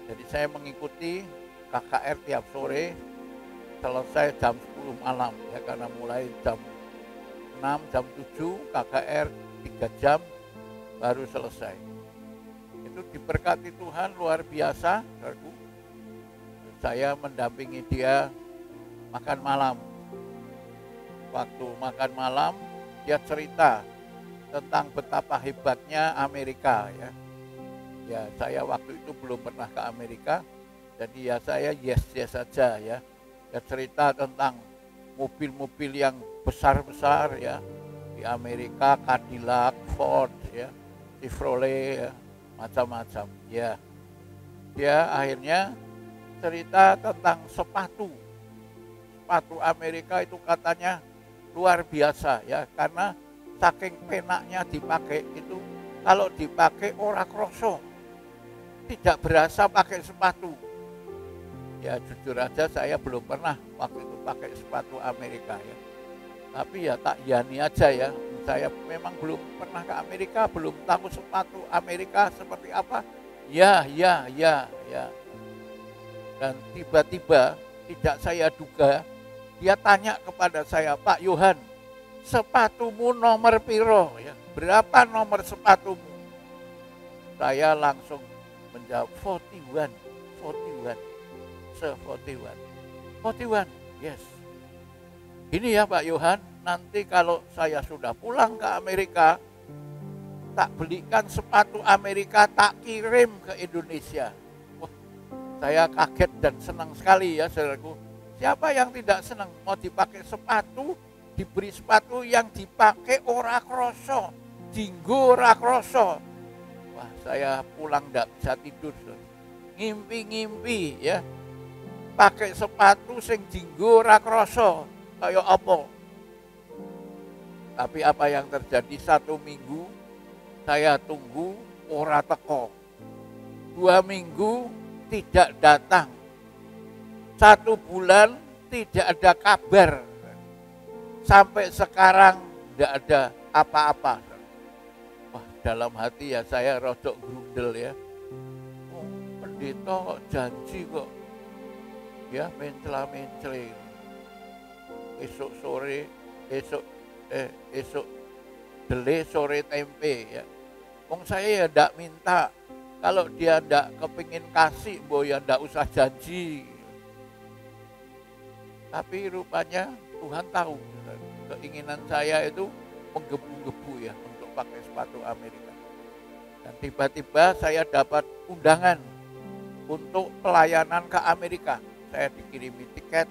Jadi saya mengikuti KKR tiap sore, selesai jam 10 malam, ya, karena mulai jam 6, jam 7 KKR 3 jam baru selesai. Itu diberkati Tuhan luar biasa, saudaraku. Saya mendampingi dia makan malam. Waktu makan malam dia cerita tentang betapa hebatnya Amerika, ya. Ya, saya waktu itu belum pernah ke Amerika, jadi ya saya yes saja, ya. Dia cerita tentang mobil-mobil yang besar-besar, ya, di Amerika, Cadillac, Ford, ya, Chevrolet, ya, macam-macam, ya. Dia akhirnya cerita tentang sepatu sepatu Amerika itu katanya luar biasa ya, karena saking penaknya dipakai itu, kalau dipakai ora kroso, tidak berasa pakai sepatu. Ya jujur aja saya belum pernah waktu itu pakai sepatu Amerika ya. Tapi ya tak yani aja ya, saya memang belum pernah ke Amerika, belum tahu sepatu Amerika seperti apa. Ya. Dan tiba-tiba tidak saya duga, dia tanya kepada saya, Pak Yohan, sepatumu nomor piro? Ya, berapa nomor sepatumu? Saya langsung menjawab 41, 41, yes. Ini ya Pak Yohan, nanti kalau saya sudah pulang ke Amerika, tak belikan sepatu Amerika, tak kirim ke Indonesia. Wah, saya kaget dan senang sekali ya saudaraku. Siapa yang tidak senang mau dipakai sepatu, diberi sepatu yang dipakai ora kroso, dinggo ora kroso. Wah, saya pulang tidak bisa tidur. Ngimpi-ngimpi ya. Pakai sepatu sing dinggo ora kroso, kayak apa? Tapi apa yang terjadi 1 minggu, saya tunggu ora teko. 2 minggu tidak datang. 1 bulan tidak ada kabar. Sampai sekarang tidak ada apa-apa. Wah, dalam hati ya saya rodok grudel ya. Oh, pendeta kok janji kok. Ya mencela-mencela. Esok dele sore tempe ya. Wong saya ya ndak minta. Kalau dia ndak kepingin kasih, boh ya ndak usah janji. Tapi rupanya Tuhan tahu keinginan saya itu menggebu-gebu ya untuk pakai sepatu Amerika. Dan tiba-tiba saya dapat undangan untuk pelayanan ke Amerika. Saya dikirimi tiket,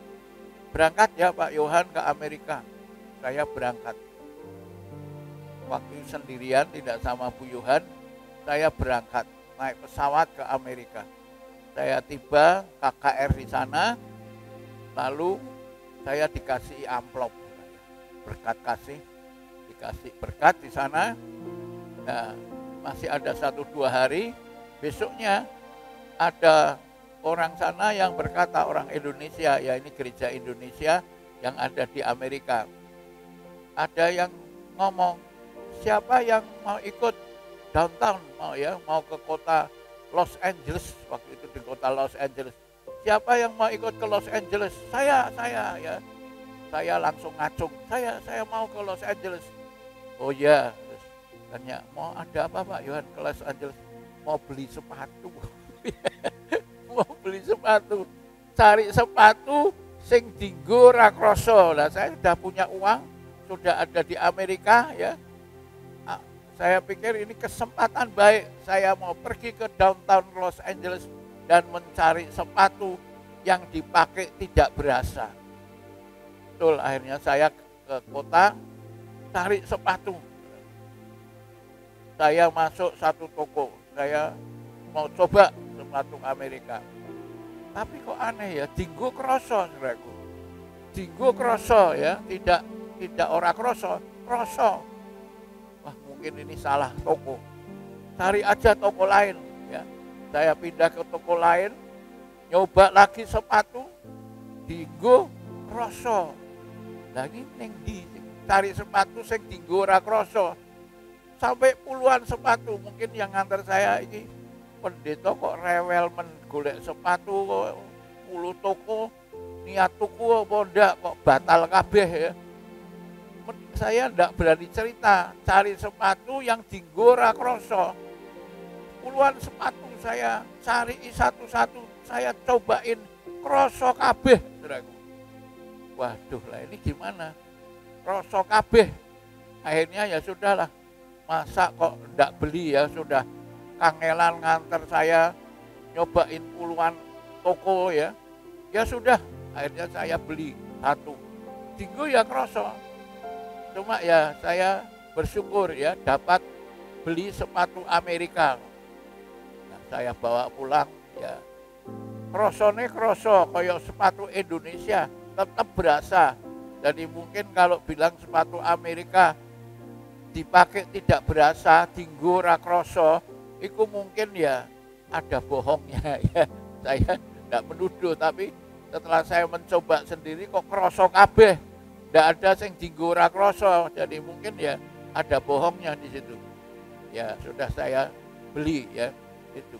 berangkat ya Pak Yohan ke Amerika. Saya berangkat. Waktu sendirian tidak sama Bu Yohan, saya berangkat naik pesawat ke Amerika. Saya tiba KKR di sana, lalu saya dikasih amplop, berkat kasih, dikasih berkat di sana. Nah, masih ada 1-2 hari, besoknya ada orang sana yang berkata, orang Indonesia, ya ini gereja Indonesia yang ada di Amerika. Ada yang ngomong, siapa yang mau ikut downtown, mau ke kota Los Angeles, waktu itu di kota Los Angeles. Siapa yang mau ikut ke Los Angeles? Saya ya. Saya langsung ngacung, saya mau ke Los Angeles. Oh ya, terus tanya, mau ada apa Pak Yohan ke Los Angeles? Mau beli sepatu. Mau beli sepatu. Cari sepatu sing dinggo ra kroso. Lah saya sudah punya uang, sudah ada di Amerika ya. Saya pikir ini kesempatan baik, saya mau pergi ke downtown Los Angeles dan mencari sepatu yang dipakai tidak berasa. Betul, akhirnya saya ke kota cari sepatu. Saya masuk satu toko, saya mau coba sepatu Amerika. Tapi kok aneh ya, dinggo kroso, saudaraku. Dinggo kroso ya, tidak ora kroso. Wah, mungkin ini salah toko. Cari aja toko lain ya. Saya pindah ke toko lain, nyoba lagi sepatu, dinggo kroso. Lagi neng di cari sepatu sing dinggo ora kroso. Sampai puluhan sepatu, mungkin yang nganter saya ini pendeta kok rewel menggolek sepatu kok 10 toko, niat tuku apa ndak kok batal kabeh ya. Saya ndak berani cerita, cari sepatu yang dinggo ora kroso. Puluhan sepatu saya cari satu-satu, saya cobain kroso kabeh, saudaraku. Waduh lah ini gimana? Kroso kabeh. Akhirnya ya sudahlah. Masa kok ndak beli ya, sudah kangelan nganter saya nyobain puluhan toko ya. Ya sudah, akhirnya saya beli satu. Dinggo ya kroso. Cuma ya saya bersyukur ya dapat beli sepatu Amerika. Nah, saya bawa pulang ya. Krosone kroso kayak sepatu Indonesia, tetap berasa. Jadi mungkin kalau bilang sepatu Amerika dipakai tidak berasa, dinggo ora kroso, itu mungkin ya ada bohongnya ya. Saya tidak menuduh, tapi setelah saya mencoba sendiri kok kroso kabeh. Tidak ada yang dinggo ora kroso, jadi mungkin ya ada bohongnya di situ. Ya sudah saya beli ya itu.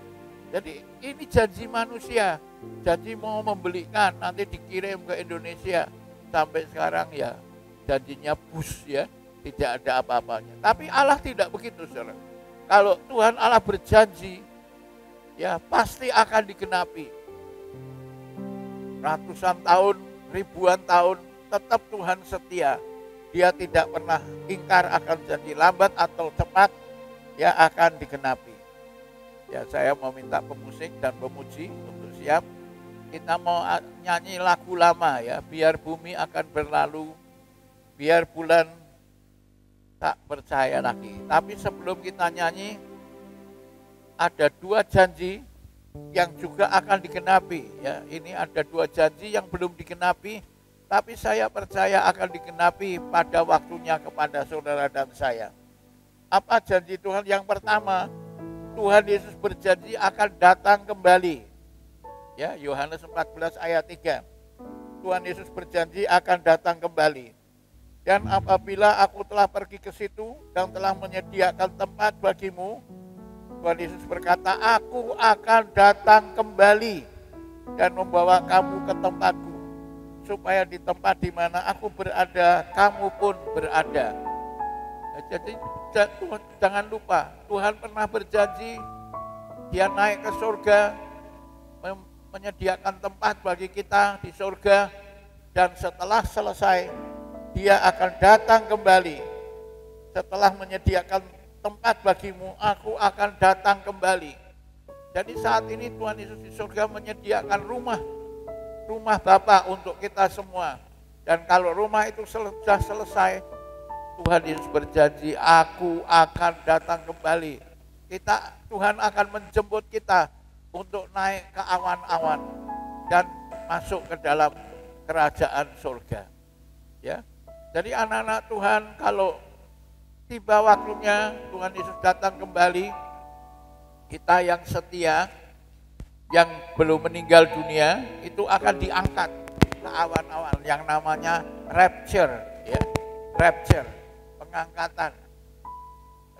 Jadi ini janji manusia, janji mau membelikan, nanti dikirim ke Indonesia. Sampai sekarang ya janjinya bus ya, tidak ada apa-apanya. Tapi Allah tidak begitu, saudara. Kalau Tuhan Allah berjanji, ya pasti akan digenapi. Ratusan tahun, ribuan tahun, tetap Tuhan setia. Dia tidak pernah ingkar akan janji, lambat atau cepat, ya akan digenapi. Ya saya mau minta pemusik dan pemuji untuk siap. Kita mau nyanyi lagu lama ya, biar bumi akan berlalu, biar bulan tak percaya lagi. Tapi sebelum kita nyanyi, ada dua janji yang juga akan digenapi. Ya, ini ada dua janji yang belum digenapi, tapi saya percaya akan digenapi pada waktunya kepada saudara dan saya. Apa janji Tuhan? Yang pertama, Tuhan Yesus berjanji akan datang kembali. Ya, Yohanes 14 ayat 3. Tuhan Yesus berjanji akan datang kembali. Dan apabila aku telah pergi ke situ dan telah menyediakan tempat bagimu, Tuhan Yesus berkata, aku akan datang kembali dan membawa kamu ke tempatku, supaya di tempat di mana aku berada, kamu pun berada. Nah, jadi jangan lupa, Tuhan pernah berjanji, dia naik ke surga, menyediakan tempat bagi kita di surga, dan setelah selesai dia akan datang kembali. Setelah menyediakan tempat bagimu, aku akan datang kembali. Jadi saat ini Tuhan Yesus di surga menyediakan rumah Bapa untuk kita semua. Dan kalau rumah itu sudah selesai, Tuhan Yesus berjanji, aku akan datang kembali. Tuhan akan menjemput kita untuk naik ke awan-awan dan masuk ke dalam kerajaan surga. Ya. Jadi anak-anak Tuhan, kalau tiba waktunya Tuhan Yesus datang kembali, kita yang setia, yang belum meninggal dunia, itu akan diangkat ke awan-awan yang namanya rapture, ya. Rapture, pengangkatan.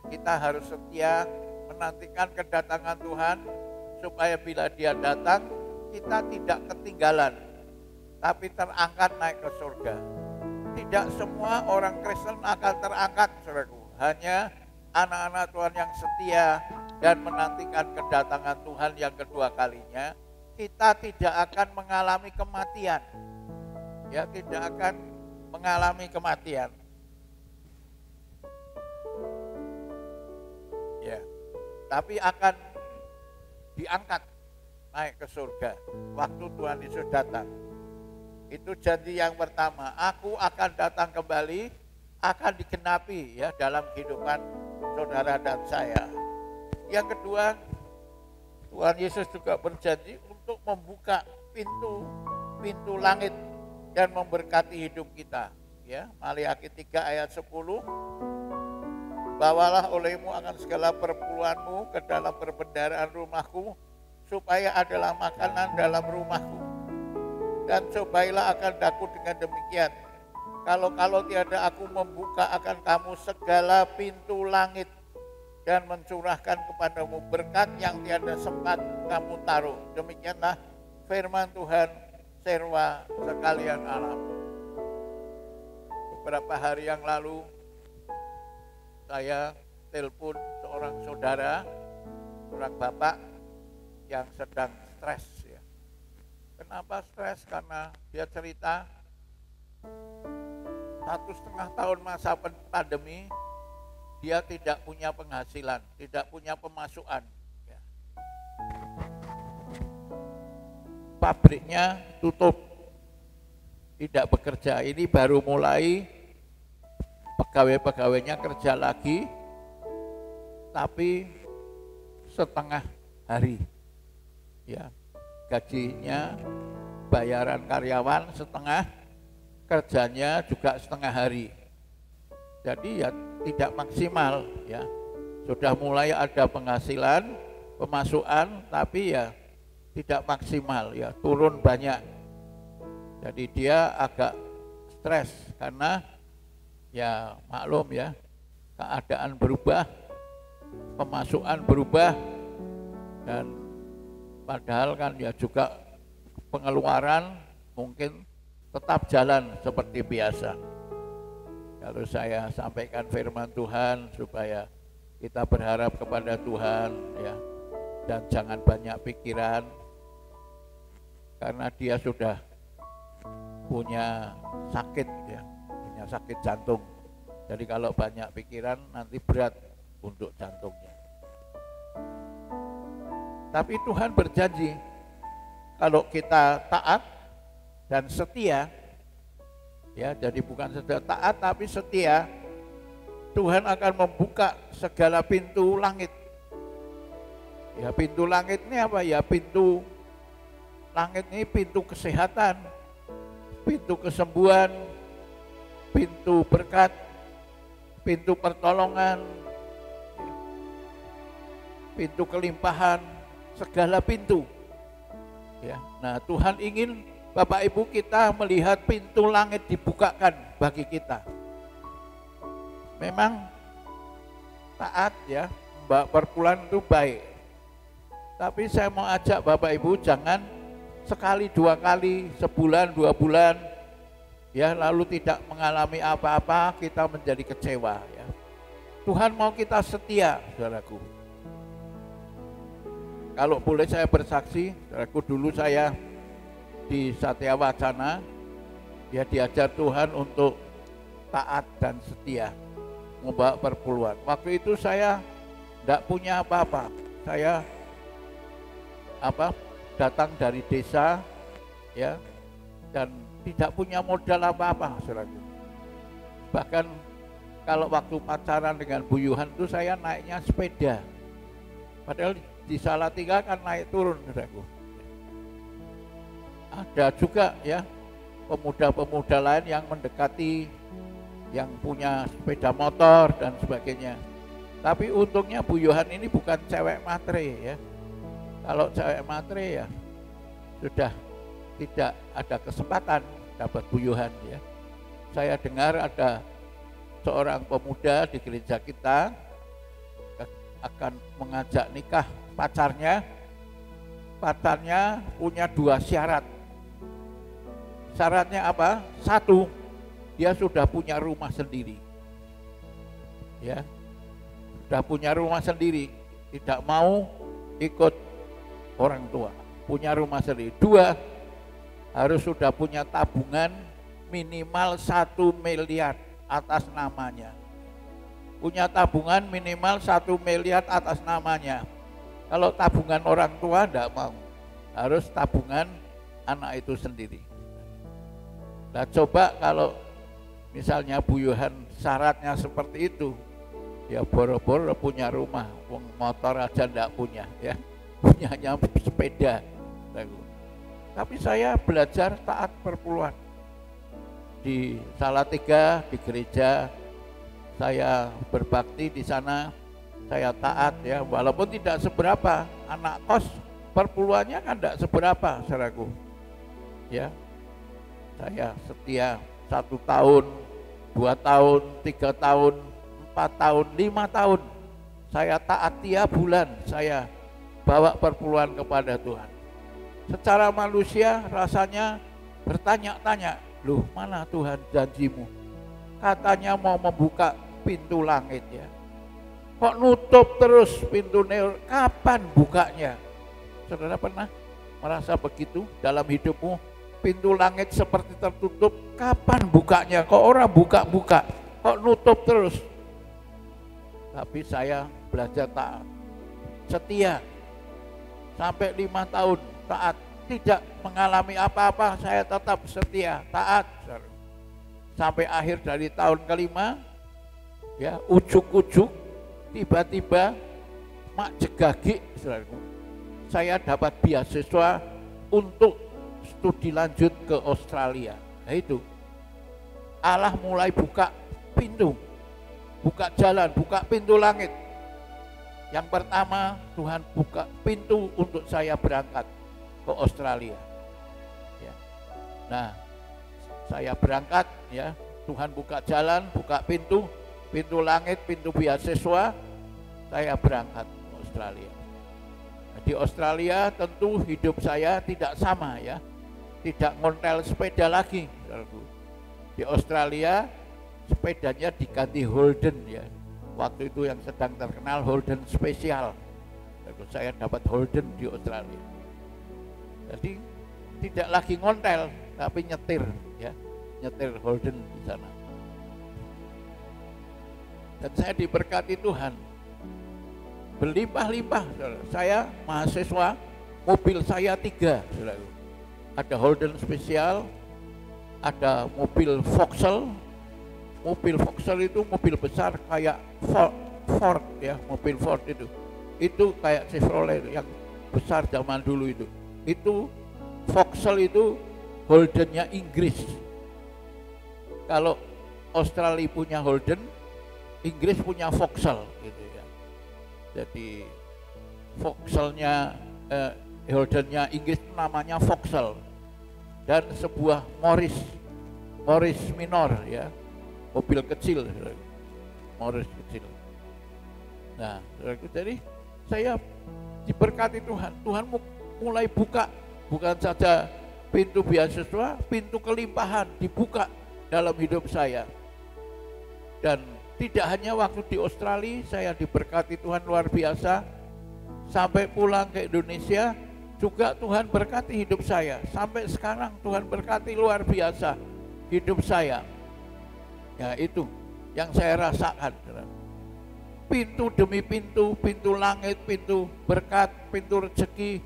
Kita harus setia menantikan kedatangan Tuhan, supaya bila dia datang, kita tidak ketinggalan, tapi terangkat naik ke surga. Tidak semua orang Kristen akan terangkat, saudaraku. Hanya anak-anak Tuhan yang setia dan menantikan kedatangan Tuhan yang kedua kalinya, kita tidak akan mengalami kematian. Ya, tidak akan mengalami kematian. Ya, tapi akan diangkat naik ke surga waktu Tuhan Yesus datang. Itu janji yang pertama, aku akan datang kembali, akan digenapi ya dalam kehidupan saudara dan saya. Yang kedua, Tuhan Yesus juga berjanji untuk membuka pintu langit dan memberkati hidup kita. Ya, Maliaki 3 ayat 10. Bawalah olehmu akan segala perpuluhanmu ke dalam perbendaharaan rumahku, supaya adalah makanan dalam rumahku. Dan cobailah akan daku dengan demikian, kalau tiada aku membuka akan kamu segala pintu langit dan mencurahkan kepadamu berkat yang tiada sempat kamu taruh. Demikianlah firman Tuhan, serwa sekalian alam. Beberapa hari yang lalu saya telepon seorang saudara, seorang bapak yang sedang stres. Ya. Kenapa stres? Karena dia cerita 1,5 tahun masa pandemi, dia tidak punya penghasilan, tidak punya pemasukan. Ya. Pabriknya tutup, tidak bekerja. Ini baru mulai, pegawai-pegawainya kerja lagi, tapi setengah hari. Ya, gajinya, bayaran karyawan setengah kerjanya juga setengah hari. Jadi ya tidak maksimal ya. Sudah mulai ada penghasilan, pemasukan, tapi ya tidak maksimal ya, turun banyak. Jadi dia agak stres karena ya maklum ya, keadaan berubah, pemasukan berubah, dan padahal kan ya juga pengeluaran mungkin tetap jalan seperti biasa. Kalau saya sampaikan firman Tuhan supaya kita berharap kepada Tuhan ya, dan jangan banyak pikiran, karena dia sudah punya sakit ya, punya sakit jantung. Jadi kalau banyak pikiran nanti berat untuk jantungnya. Tapi Tuhan berjanji kalau kita taat dan setia, ya, jadi bukan saja taat tapi setia, Tuhan akan membuka segala pintu langit. Ya, pintu langit ini apa ya? Pintu langit ini pintu kesehatan, pintu kesembuhan, pintu berkat, pintu pertolongan, pintu kelimpahan, segala pintu. Ya, nah Tuhan ingin Bapak Ibu kita melihat pintu langit dibukakan bagi kita. Memang taat ya, perpuluhan itu baik. Tapi saya mau ajak Bapak Ibu jangan sekali, dua kali, sebulan, 2 bulan, ya lalu tidak mengalami apa-apa, kita menjadi kecewa. Ya. Tuhan mau kita setia, saudaraku. Kalau boleh saya bersaksi, saudaraku, dulu saya di Satya Wacana, ya diajar Tuhan untuk taat dan setia, membawa perpuluhan. Waktu itu saya tidak punya apa-apa, saya datang dari desa, ya, dan tidak punya modal apa-apa, saudaraku. Bahkan kalau waktu pacaran dengan Bu Yuhan itu saya naiknya sepeda, padahal di Salatiga kan naik turun, saudaraku. Ada juga ya pemuda-pemuda lain yang mendekati, yang punya sepeda motor dan sebagainya. Tapi untungnya Bu Yohan ini bukan cewek matre ya. Kalau cewek matre ya sudah tidak ada kesempatan dapat Bu Yohan ya. Saya dengar ada seorang pemuda di gereja kita akan mengajak nikah pacarnya. Pacarnya punya 2 syarat. Syaratnya apa? 1, dia sudah punya rumah sendiri. Ya. Sudah punya rumah sendiri, tidak mau ikut orang tua, punya rumah sendiri. 2, harus sudah punya tabungan minimal 1 miliar atas namanya. Punya tabungan minimal 1 miliar atas namanya. Kalau tabungan orang tua tidak mau, harus tabungan anak itu sendiri. Nah coba kalau misalnya Bu Yohan syaratnya seperti itu, ya boro-boro punya rumah, motor aja tidak punya, ya punyanya sepeda. Tapi saya belajar taat perpuluhan di Salatiga, di gereja saya berbakti di sana, saya taat ya, walaupun tidak seberapa. Anak kos perpuluhannya kan tidak seberapa, saudaraku. Ya, saya setia 1 tahun, 2 tahun, 3 tahun, 4 tahun, 5 tahun. Saya taat tiap bulan, saya bawa perpuluhan kepada Tuhan. Secara manusia rasanya bertanya-tanya, loh mana Tuhan janjimu? Katanya mau membuka pintu langit ya. Kok nutup terus pintu neur, kapan bukanya? Saudara pernah merasa begitu dalam hidupmu? Pintu langit seperti tertutup, kapan bukanya? Kok orang buka-buka, kok nutup terus? Tapi saya belajar taat, setia, sampai 5 tahun taat, tidak mengalami apa-apa, saya tetap setia, taat. Sampai akhir dari tahun ke-5, ya ujuk-ujuk, tiba-tiba mak jegagi, saya dapat beasiswa untuk studi lanjut ke Australia. Nah itu, Allah mulai buka pintu, buka jalan, buka pintu langit. Yang pertama, Tuhan buka pintu untuk saya berangkat ke Australia. Ya. Nah, saya berangkat, ya, Tuhan buka jalan, buka pintu langit, pintu beasiswa, saya berangkat ke Australia. Nah, di Australia tentu hidup saya tidak sama, ya, tidak ngontel sepeda lagi. Di Australia sepedanya diganti Holden, ya. Waktu itu yang sedang terkenal Holden spesial. Lalu saya dapat Holden di Australia. Jadi tidak lagi ngontel tapi nyetir, ya. Nyetir Holden di sana. Dan saya diberkati Tuhan. Berlimpah-limpah, saudara. Saya mahasiswa, mobil saya 3, saudara. Ada Holden spesial, ada mobil Vauxhall. Mobil Vauxhall itu mobil besar kayak Ford, ya, mobil Ford itu. Itu kayak Chevrolet yang besar zaman dulu itu. Itu Vauxhall itu Holdennya Inggris. Kalau Australia punya Holden, Inggris punya Vauxhall gitu ya. Jadi Vauxhallnya Holdennya Inggris namanya Vauxhall. Dan sebuah Morris Minor, ya, mobil kecil, Morris kecil. Nah, jadi saya diberkati Tuhan. Tuhan mulai buka, bukan saja pintu beasiswa, pintu kelimpahan dibuka dalam hidup saya. Dan tidak hanya waktu di Australia, saya diberkati Tuhan luar biasa. Sampai pulang ke Indonesia, juga Tuhan berkati hidup saya. Sampai sekarang Tuhan berkati luar biasa hidup saya. Ya, itu yang saya rasakan. Pintu demi pintu, pintu langit, pintu berkat, pintu rezeki,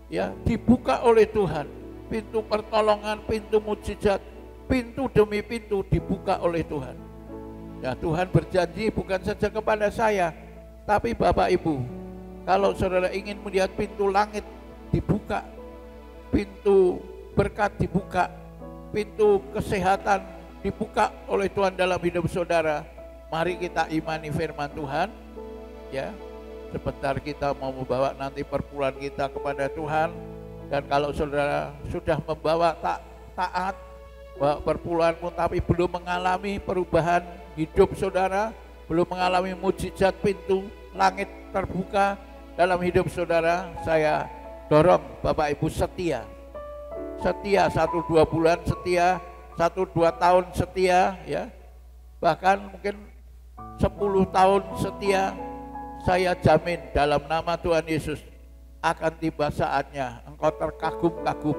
ya, dibuka oleh Tuhan. Pintu pertolongan, pintu mujizat, pintu demi pintu dibuka oleh Tuhan. Ya, Tuhan berjanji bukan saja kepada saya, tapi Bapak Ibu, kalau saudara ingin melihat pintu langit dibuka, pintu berkat dibuka, pintu kesehatan dibuka oleh Tuhan dalam hidup saudara, mari kita imani firman Tuhan, ya. Sebentar kita mau membawa nanti perpuluhan kita kepada Tuhan. Dan kalau saudara sudah membawa taat, bawa perpuluhanmu tapi belum mengalami perubahan hidup saudara, belum mengalami mujizat pintu langit terbuka dalam hidup saudara, saya dorong Bapak Ibu setia 1-2 bulan setia, 1-2 tahun setia, ya, bahkan mungkin 10 tahun setia. Saya jamin dalam nama Tuhan Yesus akan tiba saatnya engkau terkagum-kagum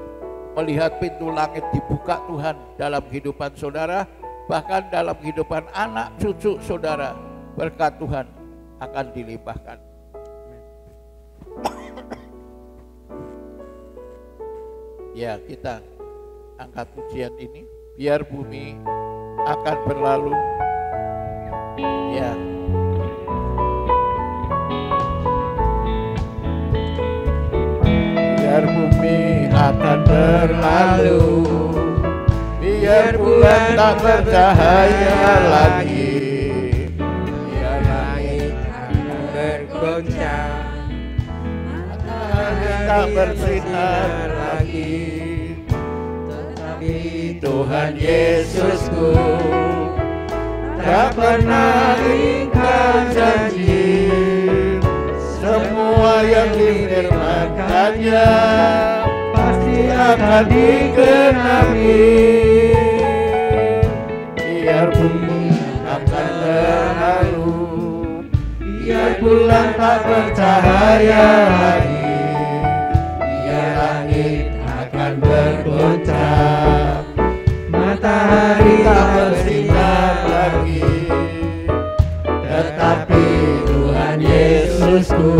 melihat pintu langit dibuka Tuhan dalam kehidupan saudara, bahkan dalam kehidupan anak cucu saudara. Berkat Tuhan akan dilimpahkan. Ya, kita angkat pujian ini. Biar bumi akan berlalu, ya. Biar bumi akan berlalu, biar bulan tak bercahaya lagi, biar langit akan bergoncang, matahari tak bersinar lagi, tetapi Tuhan Yesusku tak pernah ingkar janji. Semua yang difirmankannya pasti akan digenapi. Biar bumi akan berlalu, biar bulan tak bercahaya lagi, biar langit akan bergoncang, matahari tak bersinar lagi, tetapi Tuhan Yesusku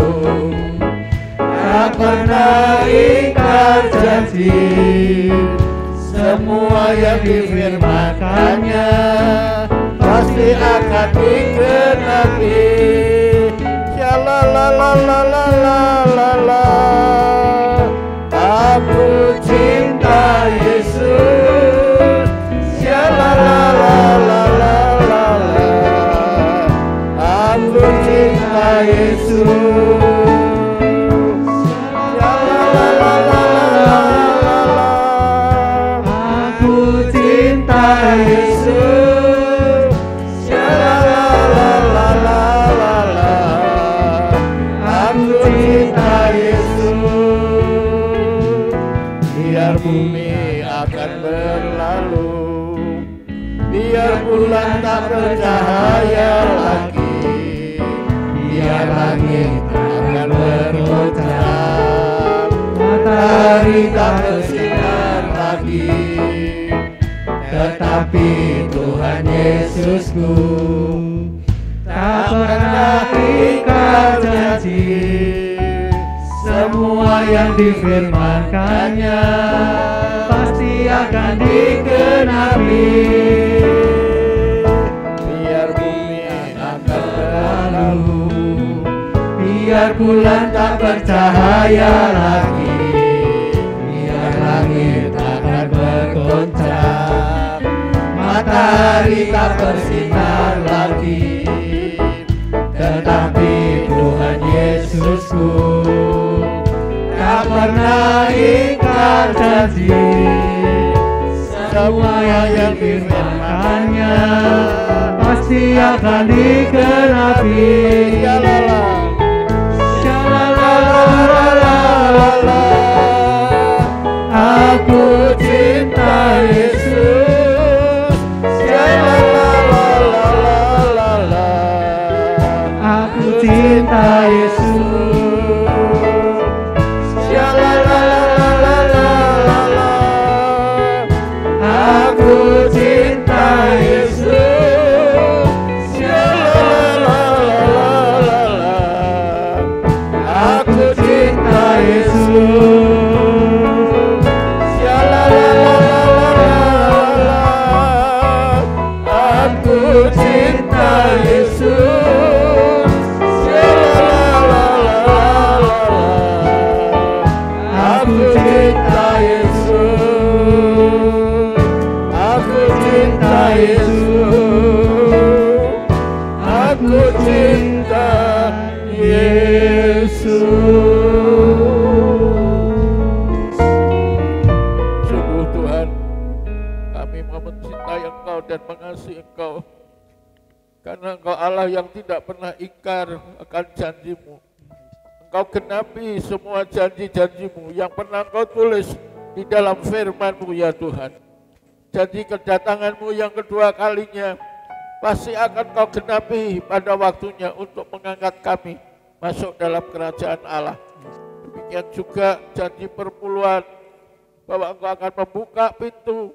tak pernah ingkar janji. Semua yang difirmankannya pasti akan digenapi. Shalalalalalalalala, aku cinta Yesus. Shalalalalala. bercahaya lagi, biar langit akan bergoncang, matahari tak bersinar lagi, tetapi Tuhan Yesusku tak pernah ingkar janji. Semua yang difirmankannya pasti akan digenapi. Biar bumi akan berlalu, biar bulan tak bercahaya lagi, biar langit akan bergoncang, matahari tak bersinar lagi, tetapi Tuhan Yesusku tak pernah ingkar janji. Semua yang difirmankannya pasti akan digenapi. Shalalalalala, aku cinta Yesus. Shalalalalala, aku cinta Yesus. Aku cinta Yesus. Aku cinta Yesus. Aku cinta Yesus. Aku cinta Yesus. Aku cinta Yesus. Aku cinta Yesus. Sungguh Tuhan, kami mau mencintai Engkau dan mengasihi Engkau, karena Engkau Allah yang tidak pernah ingkar akan janji-Mu. Engkau genapi semua janji-janji-Mu yang pernah Engkau tulis di dalam firman-Mu ya Tuhan. Janji kedatangan-Mu yang kedua kalinya pasti akan Kau genapi pada waktunya untuk mengangkat kami masuk dalam kerajaan Allah. Demikian juga janji perpuluhan bahwa Engkau akan membuka pintu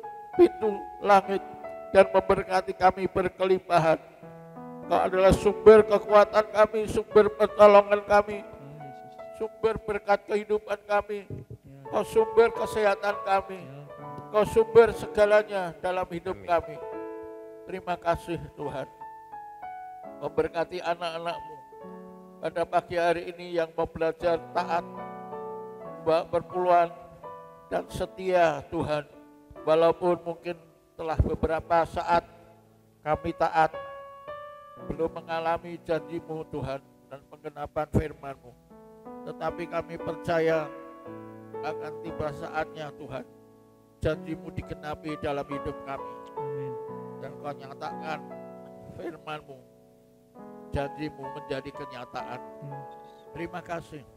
langit dan memberkati kami berkelimpahan. Engkau adalah sumber kekuatan kami, sumber pertolongan kami, sumber berkat kehidupan kami, Kau sumber kesehatan kami, Kau sumber segalanya dalam hidup kami. Terima kasih Tuhan. Memberkati anak-anak-Mu pada pagi hari ini yang mau belajar taat, berpuluhan dan setia Tuhan. Walaupun mungkin telah beberapa saat kami taat, belum mengalami janji-Mu Tuhan dan penggenapan firman-Mu, tetapi kami percaya akan tiba saatnya Tuhan, janji-Mu digenapi dalam hidup kami. Dan Kau nyatakan firman-Mu, janji-Mu menjadi kenyataan. Terima kasih.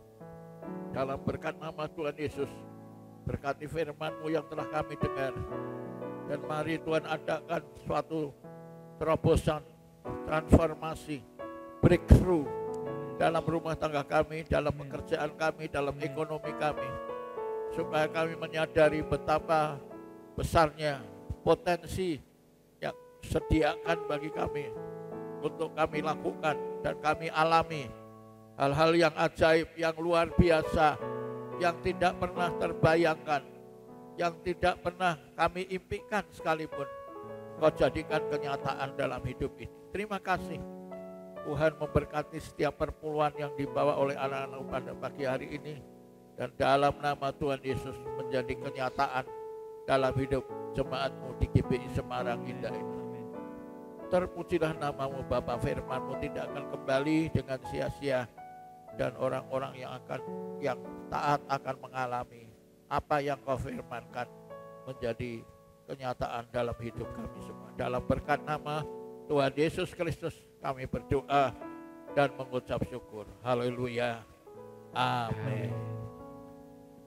Dalam berkat nama Tuhan Yesus, berkati firman-Mu yang telah kami dengar. Dan mari Tuhan adakan suatu terobosan, transformasi, breakthrough dalam rumah tangga kami, dalam pekerjaan kami, dalam ekonomi kami. Supaya kami menyadari betapa besarnya potensi yang sediakan bagi kami untuk kami lakukan dan kami alami hal-hal yang ajaib, yang luar biasa, yang tidak pernah terbayangkan, yang tidak pernah kami impikan sekalipun. Kau jadikan kenyataan dalam hidup ini. Terima kasih Tuhan, memberkati setiap perpuluhan yang dibawa oleh anak-anak pada pagi hari ini. Dan dalam nama Tuhan Yesus menjadi kenyataan dalam hidup jemaat-Mu di GBI Semarang Indah ini. Terpujilah nama-Mu Bapa, firman-Mu tidak akan kembali dengan sia-sia. Dan orang-orang yang taat akan mengalami apa yang Kau firmankan menjadi kenyataan dalam hidup kami semua. Dalam berkat nama Tuhan Yesus Kristus kami berdoa dan mengucap syukur. Haleluya. Amin.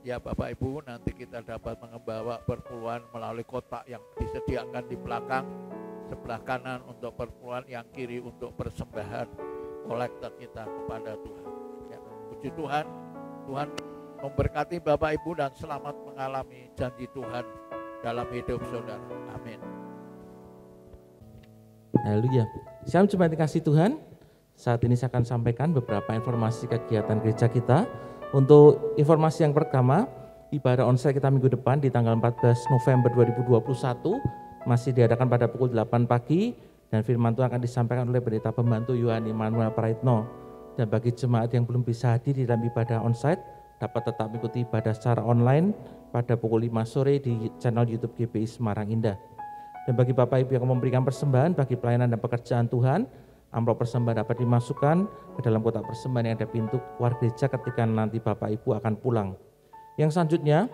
Ya Bapak Ibu, nanti kita dapat membawa perpuluhan melalui kotak yang disediakan di belakang. sebelah kanan untuk perpuluhan, yang kiri untuk persembahan kolektor kita kepada Tuhan. Ya, puji Tuhan, Tuhan memberkati Bapak Ibu dan selamat mengalami janji Tuhan dalam hidup saudara. Amin. Haleluya. Shalom jemaat kasih Tuhan. Saat ini saya akan sampaikan beberapa informasi kegiatan gereja kita. Untuk informasi yang pertama, ibadah onsite kita minggu depan di tanggal 14 November 2021 masih diadakan pada pukul 8 pagi dan firman Tuhan akan disampaikan oleh pendeta pembantu Yohan Immanuel Praitno. Dan bagi jemaat yang belum bisa hadir di dalam ibadah onsite, dapat tetap mengikuti ibadah secara online pada pukul 5 sore di channel YouTube GBI Semarang Indah. Dan bagi Bapak Ibu yang memberikan persembahan bagi pelayanan dan pekerjaan Tuhan, amplop persembahan dapat dimasukkan ke dalam kotak persembahan yang ada pintu keluar gereja ketika nanti Bapak Ibu akan pulang. Yang selanjutnya,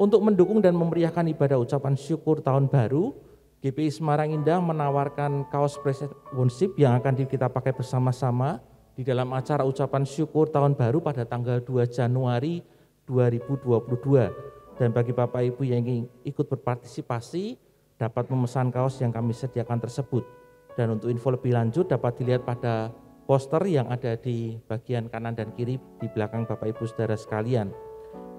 untuk mendukung dan memeriahkan ibadah ucapan syukur tahun baru, GBI Semarang Indah menawarkan kaos praise worship yang akan kita pakai bersama-sama di dalam acara ucapan syukur tahun baru pada tanggal 2 Januari 2022. Dan bagi Bapak Ibu yang ingin ikut berpartisipasi, dapat memesan kaos yang kami sediakan tersebut. Dan untuk info lebih lanjut dapat dilihat pada poster yang ada di bagian kanan dan kiri di belakang Bapak Ibu saudara sekalian.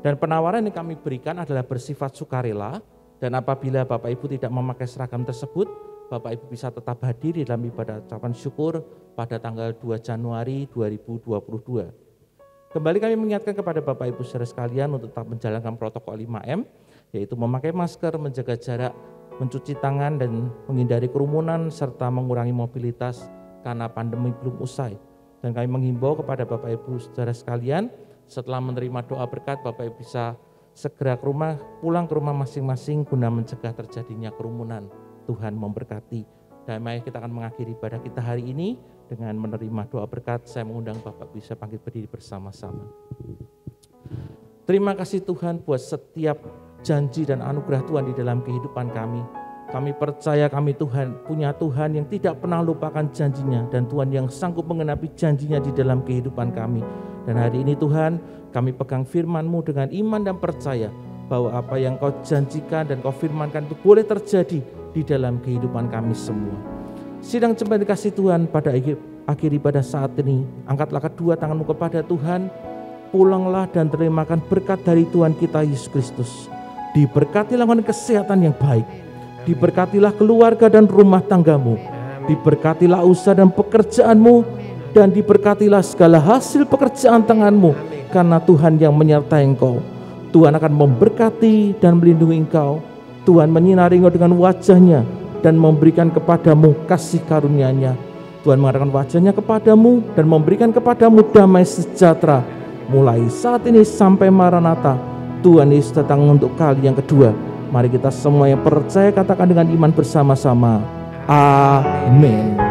Dan penawaran yang kami berikan adalah bersifat sukarela, dan apabila Bapak Ibu tidak memakai seragam tersebut, Bapak Ibu bisa tetap hadir di dalam ibadah ucapan syukur pada tanggal 2 Januari 2022. Kembali kami mengingatkan kepada Bapak Ibu saudara sekalian untuk tetap menjalankan protokol 5M, yaitu memakai masker, menjaga jarak, mencuci tangan dan menghindari kerumunan serta mengurangi mobilitas karena pandemi belum usai. Dan kami menghimbau kepada Bapak Ibu saudara sekalian, setelah menerima doa berkat, Bapak Ibu bisa segera pulang ke rumah masing-masing guna mencegah terjadinya kerumunan. Tuhan memberkati. Dan mari kita akan mengakhiri ibadah kita hari ini dengan menerima doa berkat. Saya mengundang Bapak bisa bangkit berdiri bersama-sama. Terima kasih Tuhan buat setiap janji dan anugerah Tuhan di dalam kehidupan kami. Kami percaya kami punya Tuhan yang tidak pernah lupakan janjinya, dan Tuhan yang sanggup mengenapi janjinya di dalam kehidupan kami. Dan hari ini Tuhan, kami pegang firman-Mu dengan iman dan percaya bahwa apa yang Kau janjikan dan Kau firmankan itu boleh terjadi di dalam kehidupan kami semua. Sidang jemaat dikasih Tuhan, pada akhir ibadah saat ini, angkatlah kedua tanganmu kepada Tuhan, pulanglah dan terimakan berkat dari Tuhan kita Yesus Kristus. Diberkatilah dengan kesehatan yang baik, diberkatilah keluarga dan rumah tanggamu, diberkatilah usaha dan pekerjaanmu, dan diberkatilah segala hasil pekerjaan tanganmu, karena Tuhan yang menyertai engkau. Tuhan akan memberkati dan melindungi engkau. Tuhan menyinari engkau dengan wajahnya dan memberikan kepadamu kasih karunia-Nya. Tuhan mengadakan wajahnya kepadamu dan memberikan kepadamu damai sejahtera. Mulai saat ini sampai Maranatha, Tuhan Yesus datang untuk kali yang kedua. Mari kita semua yang percaya katakan dengan iman bersama-sama. Amin.